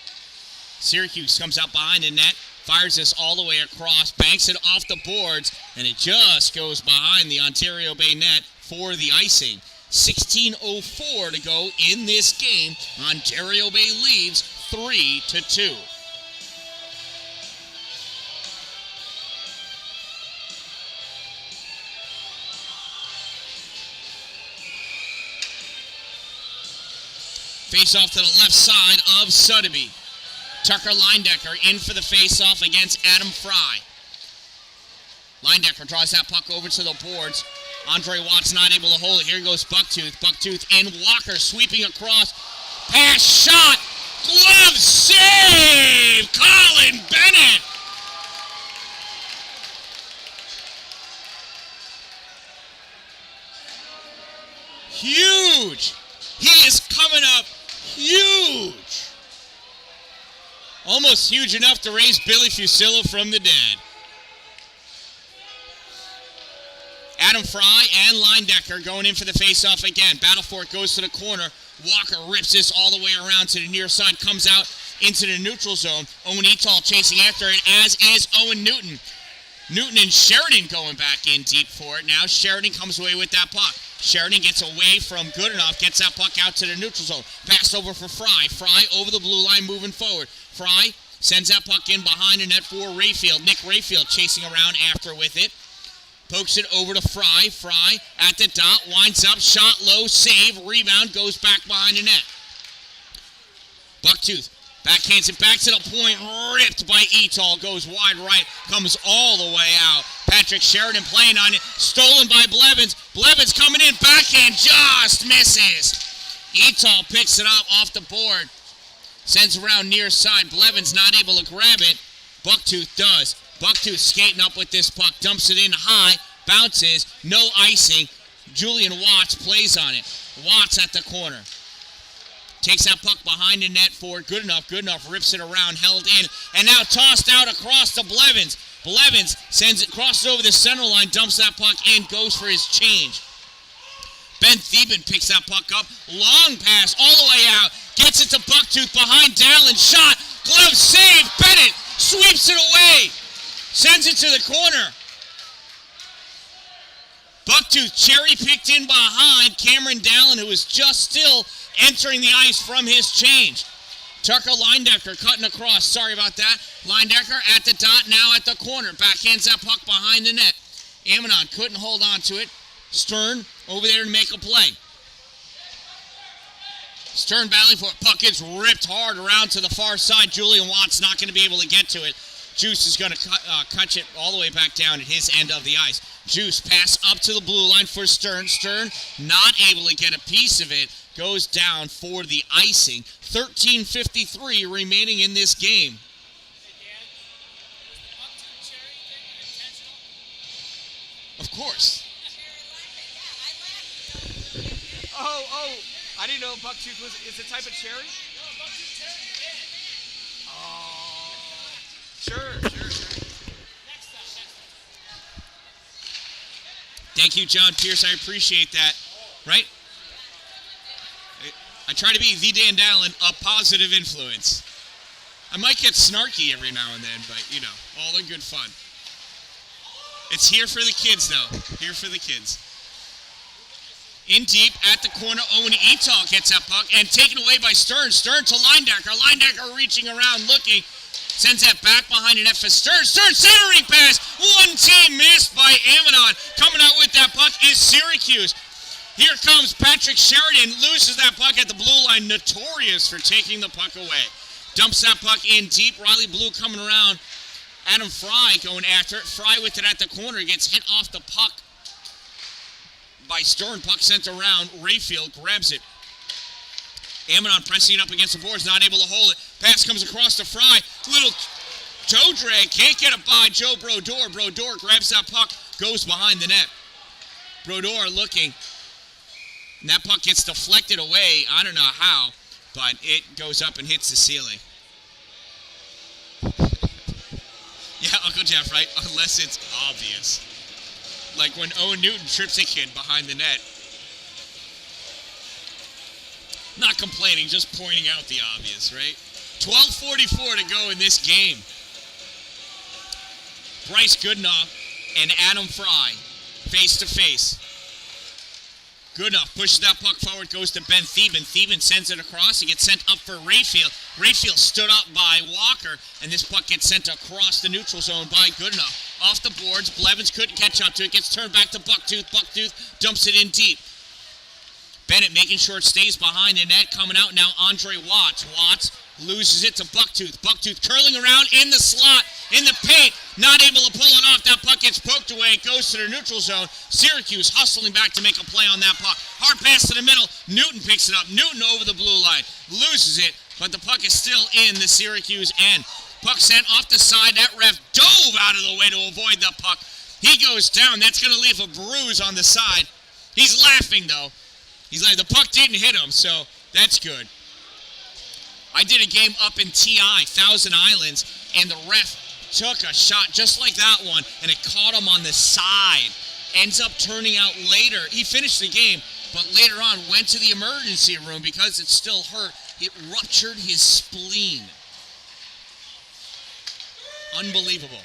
Syracuse comes out behind the net. Fires this all the way across, banks it off the boards, and it just goes behind the Ontario Bay net for the icing. 16:04 to go in this game. Ontario Bay leads 3-2. Face off to the left side of Sotheby. Tucker Leindecker in for the face-off against Adam Fry. Linedecker draws that puck over to the boards. Andre Watts not able to hold it. Here goes Bucktooth. Bucktooth and Walker sweeping across. Pass, shot, glove save! Colin Bennett! Huge! He is coming up huge! Almost huge enough to raise Billy Fusillo from the dead. Adam Fry and Linedecker going in for the face-off again. Battle for it goes to the corner. Walker rips this all the way around to the near side, comes out into the neutral zone. Owen Etal chasing after it, as is Owen Newton. Newton and Sheridan going back in deep for it. Now Sheridan comes away with that puck. Sheridan gets away from Goodenough, gets that puck out to the neutral zone. Passed over for Fry. Fry over the blue line moving forward. Fry sends that puck in behind the net for Rayfield. Nick Rayfield chasing around after with it. Pokes it over to Fry. Fry at the dot, winds up, shot low, save, rebound, goes back behind the net. Bucktooth backhands it back to the point, ripped by Etal, goes wide right, comes all the way out. Patrick Sheridan playing on it, stolen by Blevins. Blevins coming in, backhand, just misses. Etal picks it up off the board, sends around near side. Blevins not able to grab it. Bucktooth does. Bucktooth skating up with this puck, dumps it in high, bounces, no icing. Julian Watts plays on it. Watts at the corner. Takes that puck behind the net for Goodenough. Goodenough rips it around, held in, and now tossed out across to Blevins. Blevins sends it, crosses over the center line, dumps that puck in, goes for his change. Ben Theben picks that puck up, long pass all the way out, gets it to Bucktooth behind Dalin, shot, glove save, Bennett sweeps it away, sends it to the corner. Bucktooth cherry-picked in behind Cameron Dalin, who is just still entering the ice from his change. Tucker Linedecker cutting across. Sorry about that. Linedecker at the dot, now at the corner. Backhands that puck behind the net. Amidon couldn't hold on to it. Stern over there to make a play. Stern battling for it. Puck gets ripped hard around to the far side. Julian Watts not going to be able to get to it. Juice is going to cut it all the way back down at his end of the ice. Juice pass up to the blue line for Stern. Stern not able to get a piece of it. Goes down for the icing. 13:53 remaining in this game. Of course. Oh, I didn't know Bucktooth is a type of cherry? No, Bucktooth cherry is. Oh, sure. Next up. Thank you, John Pierce. I appreciate that. Right? I try to be the Dan-Dalin, a positive influence. I might get snarky every now and then, but, you know, all in good fun. It's here for the kids, though. Here for the kids. In deep, at the corner, Owen Etal gets that puck, and taken away by Stern. Stern to Linedecker. Linedecker reaching around, looking. Sends that back behind the net for Stern. Stern centering pass. One team missed by Amidon. Coming out with that puck is Syracuse. Here comes Patrick Sheridan, loses that puck at the blue line, notorious for taking the puck away. Dumps that puck in deep, Riley Blue coming around. Adam Fry going after it. Fry with it at the corner, gets hit off the puck by Stern. Puck sent around, Rayfield grabs it. Amidon pressing it up against the boards, not able to hold it. Pass comes across to Fry, little toe drag, can't get it by Joe Brodeur. Brodeur grabs that puck, goes behind the net. Brodeur looking. And that puck gets deflected away. I don't know how, but it goes up and hits the ceiling. Yeah, Uncle Jeff, right? Unless it's obvious. Like when Owen Newton trips a kid behind the net. Not complaining, just pointing out the obvious, right? 12:44 to go in this game. Bryce Goodenough and Adam Fry face to face. Goodenough pushes that puck forward, goes to Ben Theben. Theben sends it across. He gets sent up for Rayfield. Rayfield stood up by Walker, and this puck gets sent across the neutral zone by Goodenough. Off the boards, Blevins couldn't catch up to it. Gets turned back to Bucktooth. Bucktooth dumps it in deep. Bennett making sure it stays behind the net. Coming out now, Andre Watts. Watts loses it to Bucktooth. Bucktooth curling around in the slot, in the paint. Not able to pull it off. That puck gets poked away. It goes to the neutral zone. Syracuse hustling back to make a play on that puck. Hard pass to the middle. Newton picks it up. Newton over the blue line. Loses it, but the puck is still in the Syracuse end. Puck sent off the side. That ref dove out of the way to avoid the puck. He goes down. That's going to leave a bruise on the side. He's laughing, though. He's like, the puck didn't hit him, so that's good. I did a game up in TI, Thousand Islands, and the ref took a shot just like that one, and it caught him on the side. Ends up turning out later. He finished the game, but later on went to the emergency room because it still hurt. It ruptured his spleen. Unbelievable.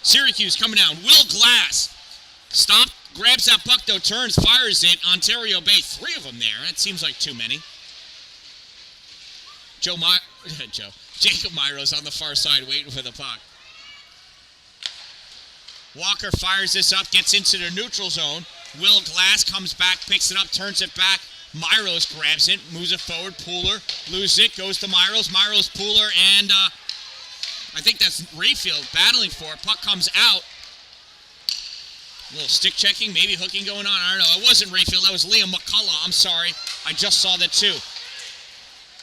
Syracuse coming down. Will Glass. Stop. Grabs that puck, though, turns, fires it. Ontario Bay, 3 of them there. That seems like too many. Jacob Myro's on the far side waiting for the puck. Walker fires this up, gets into the neutral zone. Will Glass comes back, picks it up, turns it back. Myros grabs it, moves it forward. Pooler loses it, goes to Myros. Myros, Pooler, and I think that's Rayfield battling for it. Puck comes out. A little stick checking, maybe hooking going on. I don't know. It wasn't Rayfield. That was Liam McCullough. I'm sorry. I just saw that too.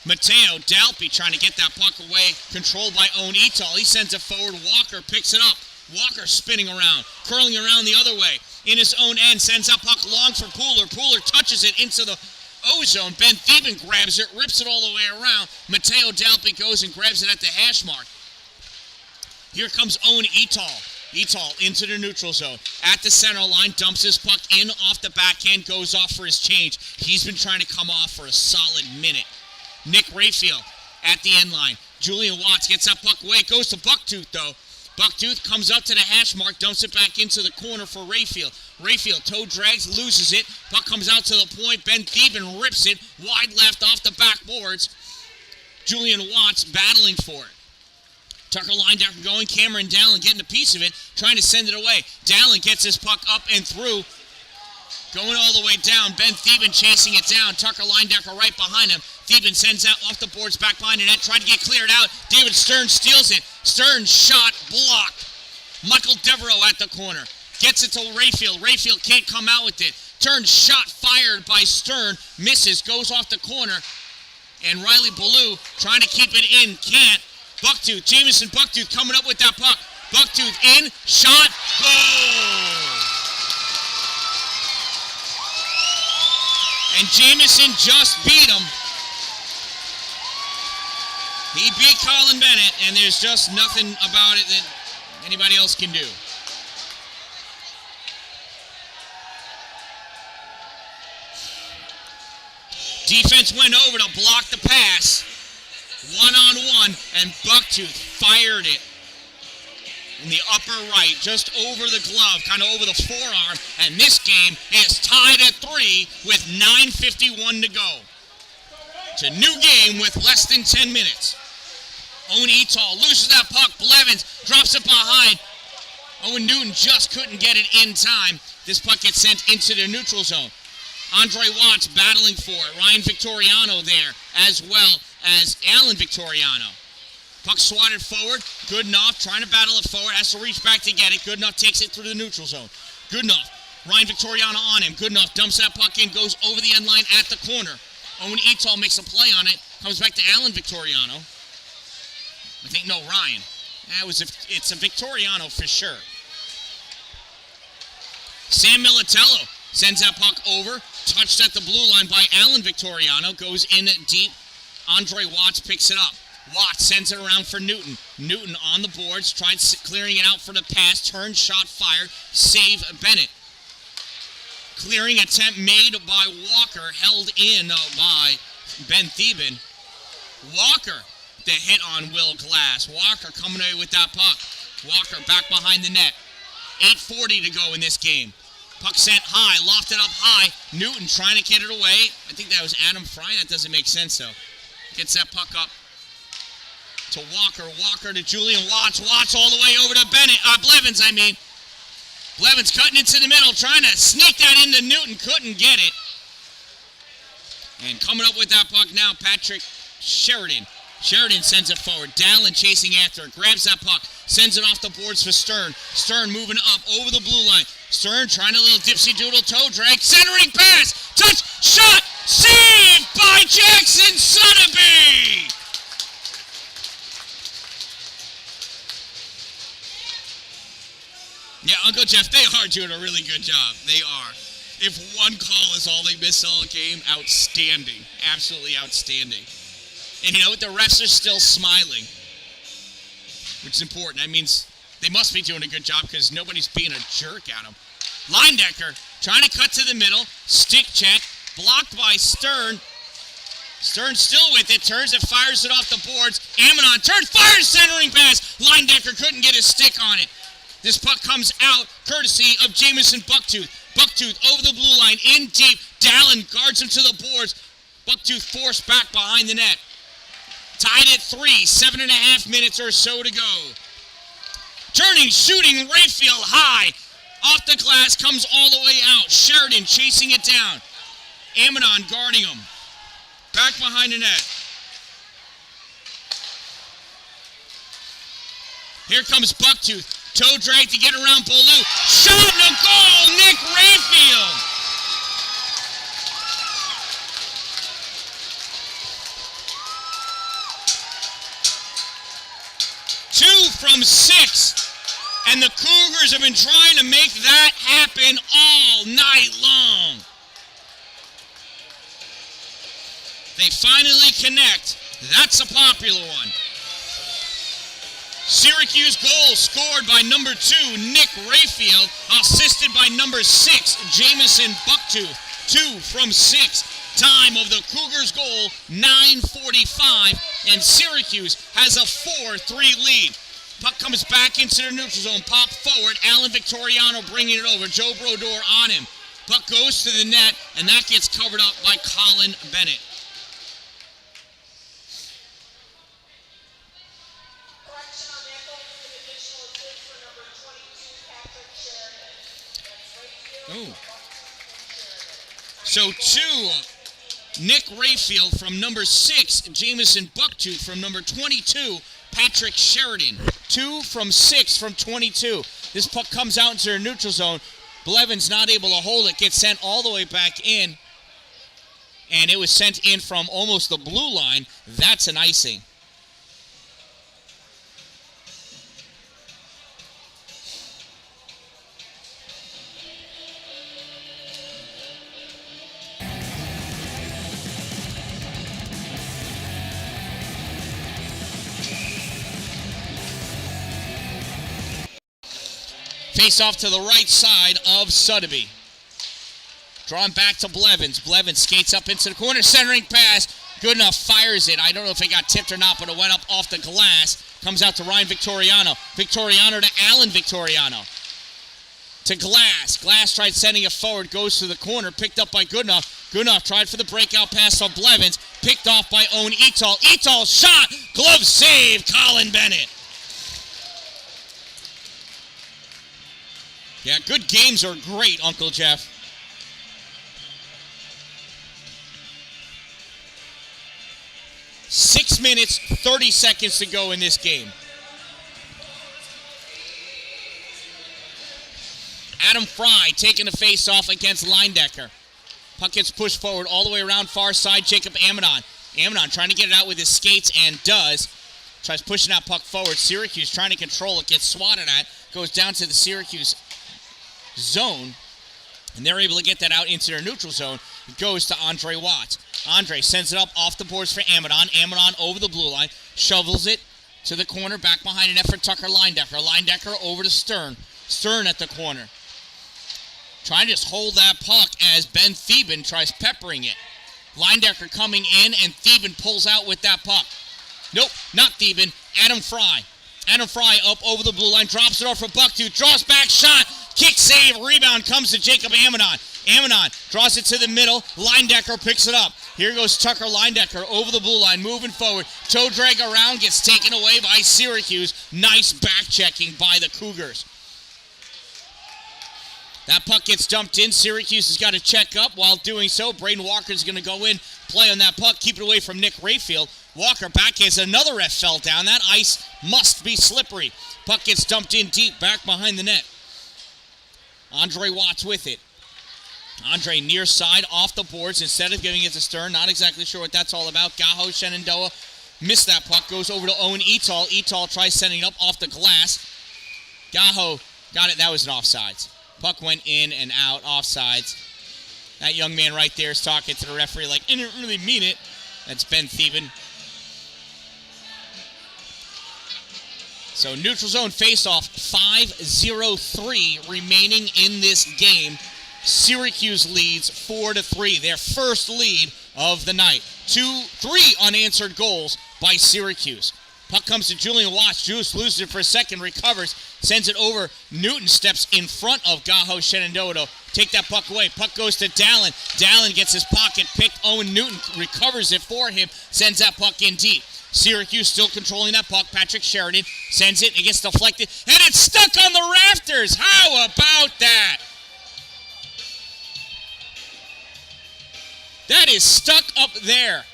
Mateo Dalpy trying to get that puck away. Controlled by Owen Etal. He sends it forward. Walker picks it up. Walker spinning around. Curling around the other way. In his own end. Sends that puck long for Pooler. Pooler touches it into the O-zone. Ben Thieben grabs it. Rips it all the way around. Mateo Dalpy goes and grabs it at the hash mark. Here comes Owen Etal. Etal into the neutral zone. At the center line, dumps his puck in off the backhand, goes off for his change. He's been trying to come off for a solid minute. Nick Rayfield at the end line. Julian Watts gets that puck away. Goes to Bucktooth, though. Bucktooth comes up to the hash mark, dumps it back into the corner for Rayfield. Rayfield toe drags, loses it. Puck comes out to the point. Ben Thieben rips it. Wide left off the backboards. Julian Watts battling for it. Tucker Linebacker going. Cameron Dallin getting a piece of it, trying to send it away. Dallin gets his puck up and through. Going all the way down. Ben Thieben chasing it down. Tucker Linebacker right behind him. Thieben sends out off the boards back behind the net. Tried to get cleared out. David Stern steals it. Stern shot blocked. Michael Devereaux at the corner. Gets it to Rayfield. Rayfield can't come out with it. Turns shot fired by Stern. Misses. Goes off the corner. And Riley Ballou trying to keep it in. Can't. Bucktooth, Jamison Bucktooth coming up with that puck. Bucktooth in, shot, goal! And Jamison just beat him. He beat Colin Bennett, and there's just nothing about it that anybody else can do. Defense went over to block the pass. One-on-one, and Bucktooth fired it in the upper right, just over the glove, kind of over the forearm, and this game is tied at 3 with 9:51 to go. It's a new game with less than 10 minutes. Owen Etal loses that puck. Blevins drops it behind. Owen Newton just couldn't get it in time. This puck gets sent into the neutral zone. Andre Watts battling for it. Ryan Victoriano there, as well as Alan Victoriano. Puck swatted forward. Goodenough trying to battle it forward. Has to reach back to get it. Goodenough takes it through the neutral zone. Goodenough. Ryan Victoriano on him. Goodenough dumps that puck in. Goes over the end line at the corner. Owen Etal makes a play on it. Comes back to Alan Victoriano. I think, no, Ryan. It's a Victoriano for sure. Sam Militello sends that puck over. Touched at the blue line by Alan Victoriano. Goes in deep. Andre Watts picks it up. Watts sends it around for Newton. Newton on the boards. Tried clearing it out for the pass. Turn, shot, fired. Save Bennett. Clearing attempt made by Walker. Held in by Ben Thieben. Walker, the hit on Will Glass. Walker coming away with that puck. Walker back behind the net. 8:40 to go in this game. Puck sent high, lofted up high. Newton trying to get it away. I think that was Adam Fry. That doesn't make sense, though. Gets that puck up to Walker. Walker to Julian Watts. Watts all the way over to Blevins, Blevins cutting into the middle, trying to sneak that into Newton. Couldn't get it. And coming up with that puck now, Patrick Sheridan. Sheridan sends it forward. Dalin chasing after it. Grabs that puck. Sends it off the boards for Stern. Stern moving up over the blue line. Stern trying a little dipsy doodle toe drag. Centering pass. Touch. Shot. Saved by Jackson Sotheby. Yeah, Uncle Jeff, they are doing a really good job. They are. If one call is all they miss all game, outstanding. Absolutely outstanding. And you know what? The refs are still smiling, which is important. That means they must be doing a good job because nobody's being a jerk at them. Lindecker trying to cut to the middle. Stick check. Blocked by Stern. Stern still with it. Turns it, fires it off the boards. Amidon turns, fires, centering pass. Lindecker couldn't get his stick on it. This puck comes out courtesy of Jamison Bucktooth. Bucktooth over the blue line, in deep. Dalin guards him to the boards. Bucktooth forced back behind the net. Tied at 3, 7.5 minutes or so to go. Turning, shooting, Rayfield high. Off the glass, comes all the way out. Sheridan chasing it down. Amidon guarding him. Back behind the net. Here comes Bucktooth. Toe drag to get around Beaulieu. Shot and a goal, Nick Rayfield. Two from 6. And the Cougars have been trying to make that happen all night long. They finally connect. That's a popular one. Syracuse goal scored by number 2, Nick Rayfield, assisted by number 6, Jamison Bucktooth. 2 from 6. Time of the Cougars goal, 9:45, and Syracuse has a 4-3 lead. Puck comes back into the neutral zone, pop forward, Alan Victoriano bringing it over, Joe Brodeur on him. Puck goes to the net, and that gets covered up by Colin Bennett. Correction on that goal with an additional assist for number 22, Patrick Sheridan. That's Rayfield, Oh. Bucktooth, and Sheridan. So 2, Nick Rayfield from number 6, Jamison Bucktooth from number 22, Patrick Sheridan. 2 from 6 from 22. This puck comes out into their neutral zone. Blevin's not able to hold it, gets sent all the way back in. And it was sent in from almost the blue line. That's an icing. Face off to the right side of Sotheby. Drawn back to Blevins. Blevins skates up into the corner, centering pass. Good enough, fires it. I don't know if it got tipped or not, but it went up off the glass. Comes out to Ryan Victoriano. Victoriano to Alan Victoriano. To Glass. Glass tried sending it forward, goes to the corner, picked up by Goodenough. Goodenough tried for the breakout pass on Blevins, picked off by Owen Etal. Etal shot, glove save, Colin Bennett. Yeah, good games are great, Uncle Jeff. Six minutes, 30 seconds to go in this game. Adam Fry taking the face-off against Lindecker. Puck gets pushed forward all the way around far side. Jacob Amidon. Amidon trying to get it out with his skates and does. Tries pushing that puck forward. Syracuse trying to control it. Gets swatted at. Goes down to the Syracuse zone. And they're able to get that out into their neutral zone. It goes to Andre Watts. Andre sends it up off the boards for Amidon. Amidon over the blue line. Shovels it to the corner. Back behind an effort. Tucker Lindecker. Lindecker over to Stern. Stern at the corner. Trying to just hold that puck as Ben Theben tries peppering it. Lindecker coming in, and Theben pulls out with that puck. Nope, not Theben. Adam Fry. Adam Fry up over the blue line, drops it off for Bucktooth, draws back, shot, kick save, rebound comes to Jacob Amidon. Amidon draws it to the middle. Lindecker picks it up. Here goes Tucker Lindecker over the blue line, moving forward. Toe drag around, gets taken away by Syracuse. Nice back checking by the Cougars. That puck gets dumped in. Syracuse has got to check up. While doing so, Braden Walker's going to go in, play on that puck, keep it away from Nick Rayfield. Walker backhands. Another ref fell down. That ice must be slippery. Puck gets dumped in deep, back behind the net. Andre Watts with it. Andre near side, off the boards. Instead of giving it to Stern, not exactly sure what that's all about. Gaho Shenandoah missed that puck, goes over to Owen Etal. Etal tries sending it up off the glass. Gaho got it. That was an offsides. Puck went in and out, offsides. That young man right there is talking to the referee like, I didn't really mean it. That's Ben Thieben. So neutral zone face-off, 5:03 remaining in this game. Syracuse leads 4-3, their first lead of the night. 3 unanswered goals by Syracuse. Puck comes to Julian Watts. Juice loses it for a second, recovers, sends it over. Newton steps in front of Gaho Shenandoah to take that puck away. Puck goes to Dalin. Dalin gets his pocket picked. Owen Newton recovers it for him, sends that puck in deep. Syracuse still controlling that puck. Patrick Sheridan sends it. It gets deflected, and it's stuck on the rafters. How about that? That is stuck up there.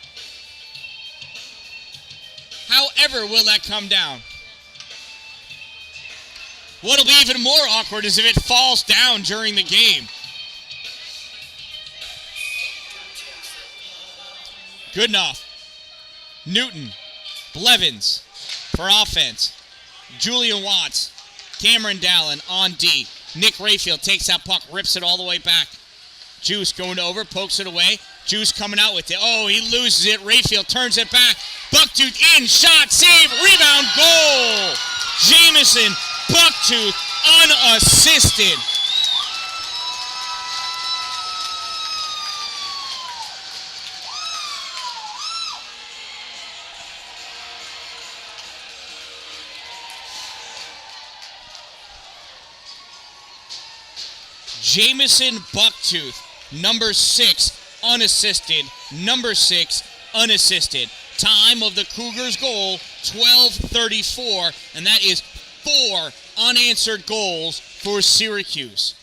However, will that come down? What'll be even more awkward is if it falls down during the game. Good enough. Newton, Blevins for offense. Julian Watts, Cameron Dallin on D. Nick Rayfield takes that puck, rips it all the way back. Juice going over, pokes it away. Juice coming out with it. Oh, he loses it. Rayfield turns it back. Bucktooth in, shot, save, rebound, goal. Jamison Bucktooth unassisted. Jamison Bucktooth, number 6, unassisted. Number 6, unassisted. Time of the Cougars' goal, 12:34, and that is 4 unanswered goals for Syracuse.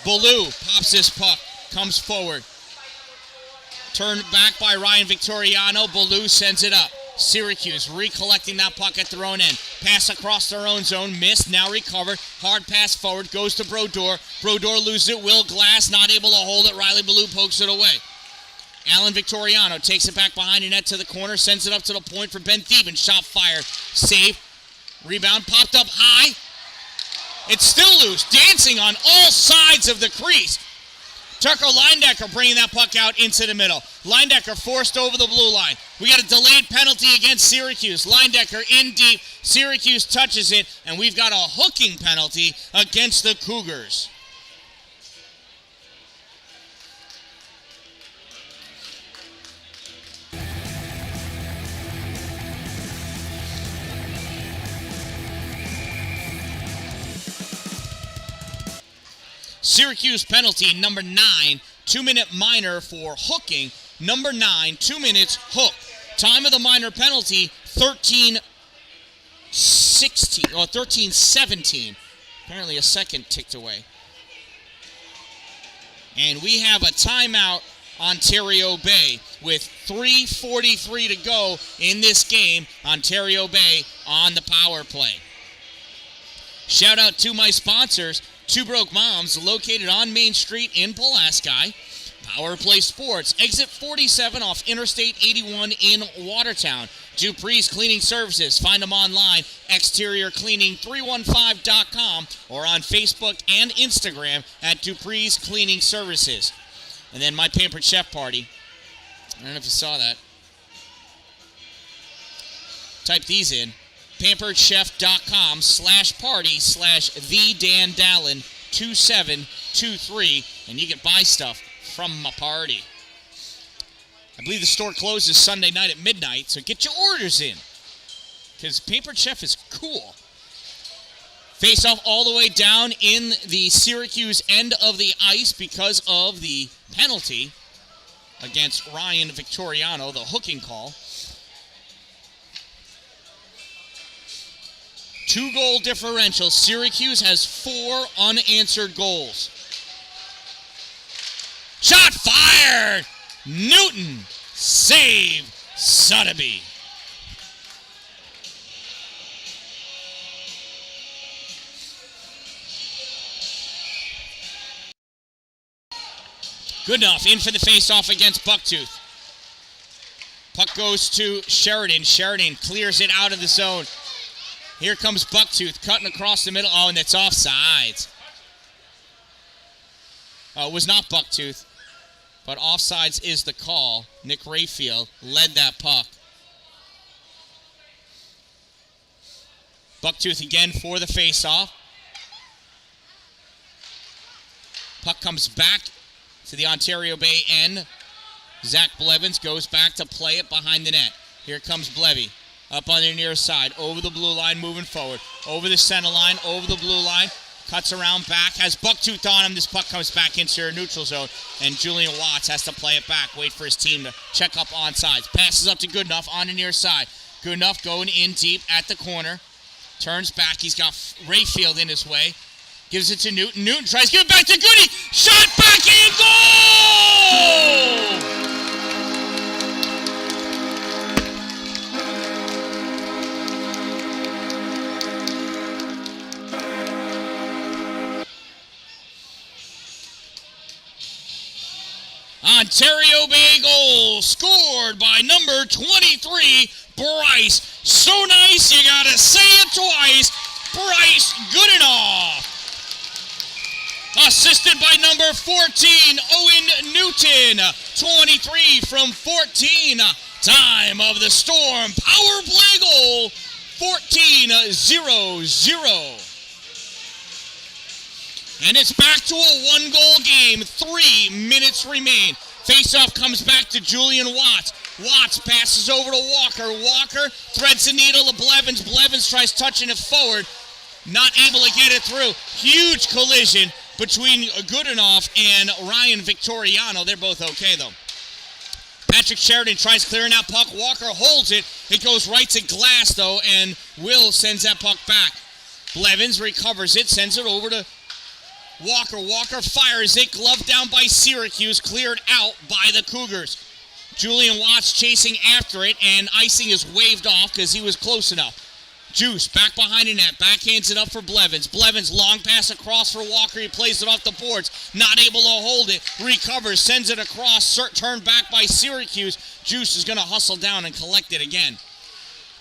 Ballou pops this puck, comes forward. Turned back by Ryan Victoriano. Ballou sends it up. Syracuse recollecting that puck at their own end. Pass across their own zone. Missed. Now recovered. Hard pass forward. Goes to Brodeur. Brodeur loses it. Will Glass not able to hold it. Riley Ballou pokes it away. Alan Victoriano takes it back behind the net to the corner. Sends it up to the point for Ben Thieben. Shot fired. Save. Rebound. Popped up high. It's still loose. Dancing on all sides of the crease. Tucker Leindecker bringing that puck out into the middle. Leindecker forced over the blue line. We got a delayed penalty against Syracuse. Leindecker in deep. Syracuse touches it, and we've got a hooking penalty against the Cougars. Syracuse penalty, number 9, 2-minute minor for hooking. Number 9, 2 minutes, hook. Time of the minor penalty, 13:17. Apparently a second ticked away. And we have a timeout, Ontario Bay, with 3:43 to go in this game. Ontario Bay on the power play. Shout out to my sponsors, Two Broke Moms, located on Main Street in Pulaski. Power Play Sports, exit 47 off Interstate 81 in Watertown. Dupree's Cleaning Services, find them online, exteriorcleaning315.com, or on Facebook and Instagram at Dupree's Cleaning Services. And then my Pampered Chef Party. I don't know if you saw that. Type these in. pamperedchef.com/party/the Dan-Dalin 2723, and you can buy stuff from my party. I believe the store closes Sunday night at midnight, so get your orders in, because Pampered Chef is cool. Face off all the way down in the Syracuse end of the ice because of the penalty against Ryan Victoriano, the hooking call. 2-goal differential. Syracuse has 4 unanswered goals. Shot fired! Newton, save, Sotheby. Good enough, in for the face-off against Bucktooth. Puck goes to Sheridan. Sheridan clears it out of the zone. Here comes Bucktooth, cutting across the middle. Oh, and it's offsides. It was not Bucktooth, but offsides is the call. Nick Rayfield led that puck. Bucktooth again for the face-off. Puck comes back to the Ontario Bay end. Zach Blevins goes back to play it behind the net. Here comes Blevy. Up on the near side. Over the blue line, moving forward. Over the center line, over the blue line. Cuts around back. Has Bucktooth on him. This puck comes back into your neutral zone. And Julian Watts has to play it back. Wait for his team to check up onside. Passes up to Goodenough on the near side. Goodenough going in deep at the corner. Turns back. He's got Rayfield in his way. Gives it to Newton. Newton tries to give it back to Goody. Shot back in goal! Ontario Bay goal scored by number 23, Bryce. So nice, you gotta say it twice. Bryce Goodenough. Assisted by number 14, Owen Newton. 23 from 14. Time of the Storm. Power play goal. 14-0-0. And it's back to a 1-goal game. 3 minutes remain. Faceoff comes back to Julian Watts. Watts passes over to Walker. Walker threads the needle to Blevins. Blevins tries touching it forward. Not able to get it through. Huge collision between Goodenough and Ryan Victoriano. They're both okay, though. Patrick Sheridan tries clearing that puck. Walker holds it. It goes right to glass, though, and Will sends that puck back. Blevins recovers it, sends it over to Walker. Walker fires it. Glove down by Syracuse. Cleared out by the Cougars. Julian Watts chasing after it, and icing is waved off because he was close enough. Juice back behind the net. Backhands it up for Blevins. Blevins long pass across for Walker. He plays it off the boards. Not able to hold it. Recovers. Sends it across. Turned back by Syracuse. Juice is going to hustle down and collect it again.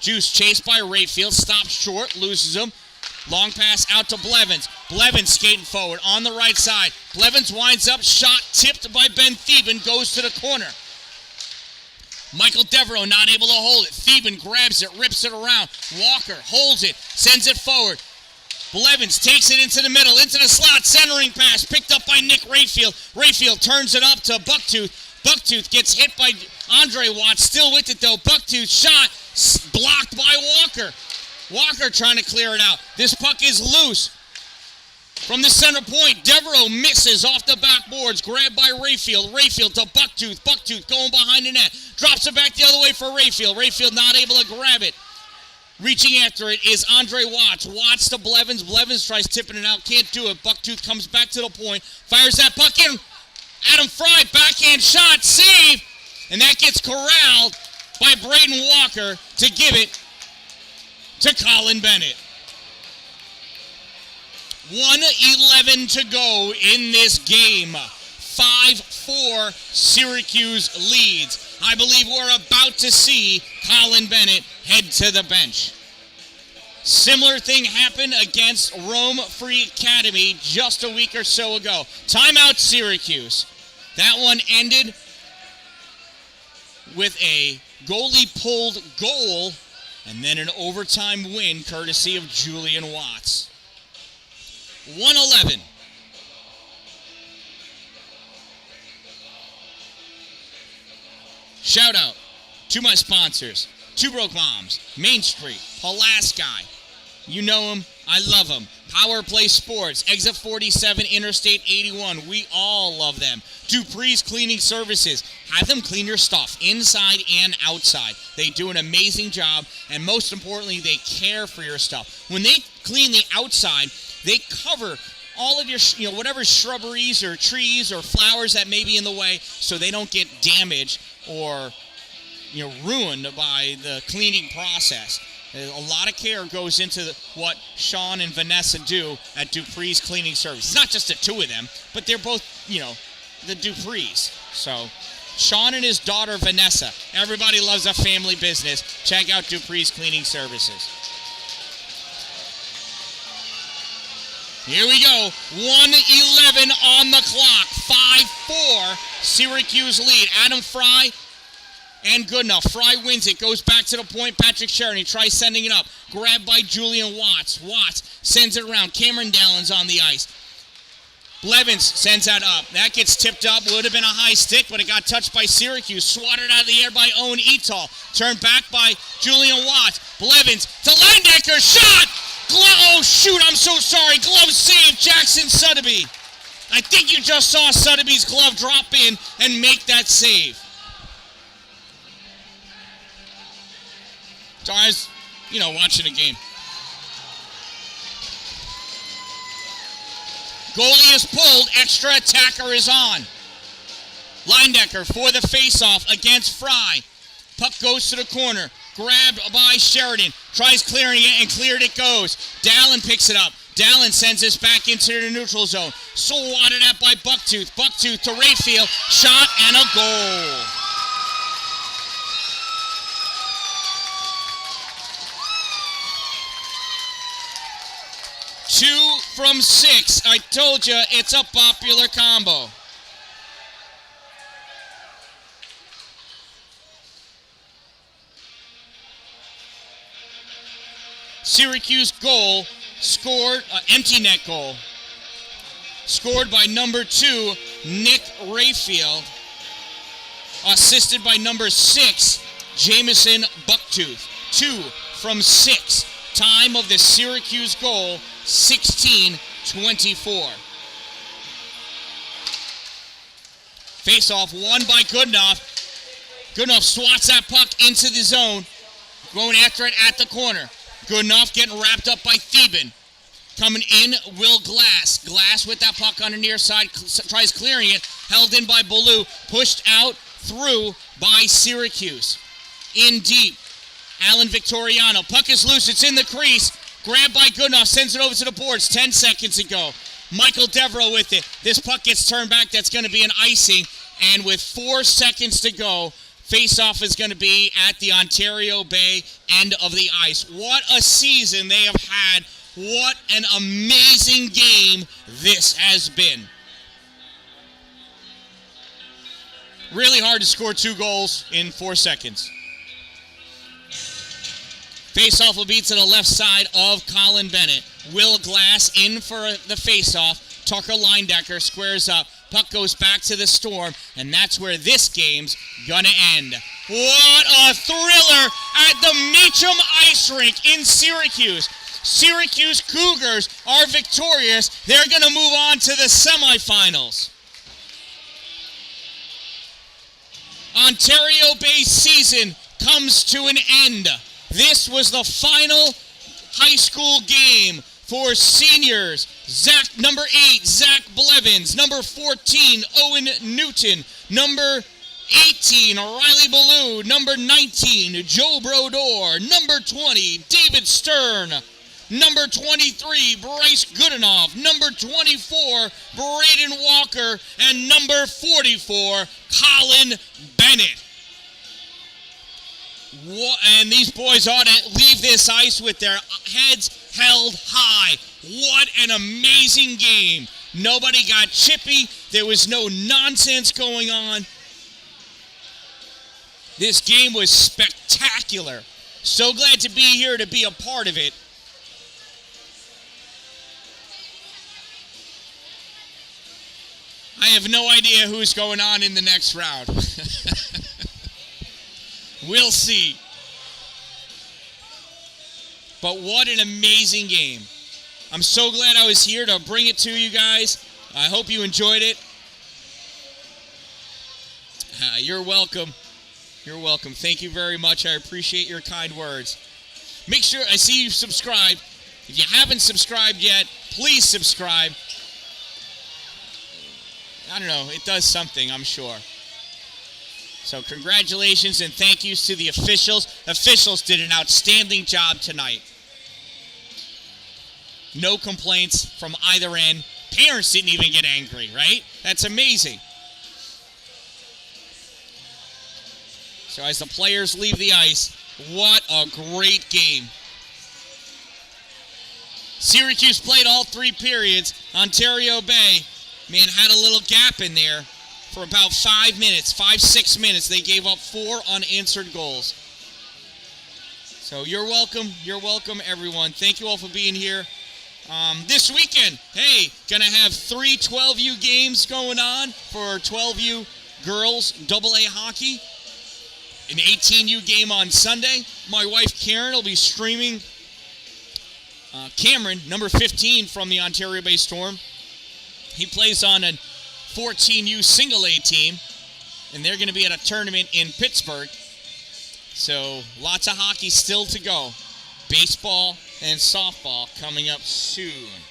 Juice chased by Rayfield. Stops short. Loses him. Long pass out to Blevins. Blevins skating forward on the right side. Blevins winds up. Shot tipped by Ben Theben. Goes to the corner. Michael Devereaux not able to hold it. Theben grabs it, rips it around. Walker holds it, sends it forward. Blevins takes it into the middle, into the slot, centering pass, picked up by Nick Rayfield. Rayfield turns it up to Bucktooth. Bucktooth gets hit by Andre Watts, still with it though. Bucktooth shot, blocked by Walker. Walker trying to clear it out. This puck is loose. From the center point, Devereaux misses off the backboards, grabbed by Rayfield. Rayfield to Bucktooth. Bucktooth going behind the net. Drops it back the other way for Rayfield. Rayfield not able to grab it. Reaching after it is Andre Watts. Watts to Blevins. Blevins tries tipping it out. Can't do it. Bucktooth comes back to the point. Fires that puck in. Adam Fry, backhand shot. Save. And that gets corralled by Braden Walker to give it to Colin Bennett. 1:11 to go in this game. 5-4 Syracuse leads. I believe we're about to see Colin Bennett head to the bench. Similar thing happened against Rome Free Academy just a week or so ago. Timeout Syracuse. That one ended with a goalie pulled goal and then an overtime win courtesy of Julian Watts. 1:11. Shout out to my sponsors, Two Broke Moms, Main Street, Pulaski. You know them, I love them. Power Play Sports, Exit 47, Interstate 81. We all love them. Dupree's Cleaning Services. Have them clean your stuff inside and outside. They do an amazing job, and most importantly, they care for your stuff. When they clean the outside, they cover all of your, whatever shrubberies or trees or flowers that may be in the way so they don't get damaged or, ruined by the cleaning process. A lot of care goes into what Sean and Vanessa do at Dupree's Cleaning Service. It's not just the two of them, but they're both, the Duprees. So, Sean and his daughter Vanessa. Everybody loves a family business. Check out Dupree's Cleaning Services. Here we go. 1:11 on the clock. 5-4. Syracuse lead. Adam Fry. And good enough. Fry wins it. Goes back to the point. Patrick Sheridan tries sending it up. Grabbed by Julian Watts. Watts sends it around. Cameron Dallin's on the ice. Blevins sends that up. That gets tipped up. Would have been a high stick, but it got touched by Syracuse. Swatted out of the air by Owen Etal. Turned back by Julian Watts. Blevins to Landecker. Shot! Oh, shoot. I'm so sorry. Glove save. Jackson Sotheby. I think you just saw Sotheby's glove drop in and make that save. So I was, watching a game. Goalie is pulled. Extra attacker is on. Linedecker for the faceoff against Fry. Puck goes to the corner. Grabbed by Sheridan. Tries clearing it, and cleared it goes. Dalin picks it up. Dalin sends this back into the neutral zone. Swatted at by Bucktooth. Bucktooth to Rayfield. Shot and a goal. Two from 6. I told you, it's a popular combo. Syracuse goal scored, empty net goal, scored by number 2, Nick Rayfield, assisted by number 6, Jamison Bucktooth. 2 from 6. Time of the Syracuse goal, 16:24. Face-off won by Goodenough. Goodenough swats that puck into the zone, going after it at the corner. Goodenough getting wrapped up by Theben. Coming in, Will Glass. Glass with that puck on the near side, tries clearing it, held in by Ballou, pushed out through by Syracuse. In deep, Alan Victoriano. Puck is loose. It's in the crease. Grabbed by Goodenough. Sends it over to the boards. 10 seconds ago. Michael Devereaux with it. This puck gets turned back. That's going to be an icing. And with 4 seconds to go, face-off is going to be at the Ontario Bay end of the ice. What a season they have had. What an amazing game this has been. Really hard to score 2 goals in 4 seconds. Face-off will be to the left side of Colin Bennett. Will Glass in for the face-off. Tucker Linedecker squares up. Puck goes back to the Storm, and that's where this game's gonna end. What a thriller at the Meacham Ice Rink in Syracuse. Syracuse Cougars are victorious. They're gonna move on to the semifinals. Ontario Bay's season comes to an end. This was the final high school game for seniors. Number 8, Zach Blevins. Number 14, Owen Newton. Number 18, Riley Ballou. Number 19, Joe Brodeur. Number 20, David Stern. Number 23, Bryce Goodenough. Number 24, Braden Walker. And number 44, Colin Bennett. And these boys ought to leave this ice with their heads held high. What an amazing game. Nobody got chippy. There was no nonsense going on. This game was spectacular. So glad to be here to be a part of it. I have no idea who's going on in the next round. We'll see. But what an amazing game. I'm so glad I was here to bring it to you guys. I hope you enjoyed it. You're welcome. You're welcome. Thank you very much. I appreciate your kind words. Make sure, I see you subscribed. If you haven't subscribed yet, please subscribe. I don't know, it does something, I'm sure. So congratulations and thank yous to the officials. Officials did an outstanding job tonight. No complaints from either end. Parents didn't even get angry, right? That's amazing. So as the players leave the ice, what a great game. Syracuse played all 3 periods. Ontario Bay, man, had a little gap in there for about 5 minutes, 5-6 minutes. They gave up 4 unanswered goals. So you're welcome, everyone. Thank you all for being here. This weekend, hey, gonna have 3 12U games going on for 12U girls AA hockey. An 18U game on Sunday. My wife Karen will be streaming Cameron, number 15 from the Ontario Bay Storm. He plays on a 14U single A team, and they're going to be at a tournament in Pittsburgh. So lots of hockey still to go. Baseball and softball coming up soon.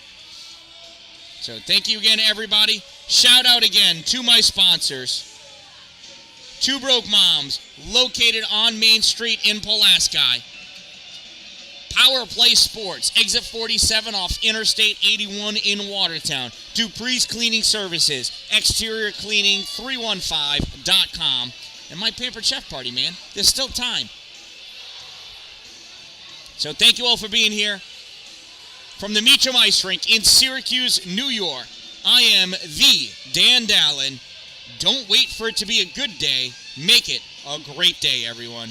So thank you again, everybody. Shout out again to my sponsors. Two Broke Moms, located on Main Street in Pulaski. Power Play Sports, exit 47 off Interstate 81 in Watertown. Dupree's Cleaning Services, exterior cleaning 315.com. And my Pampered Chef Party, man. There's still time. So thank you all for being here. From the Meacham Ice Rink in Syracuse, New York, I am the Dan-Dalin. Don't wait for it to be a good day. Make it a great day, everyone.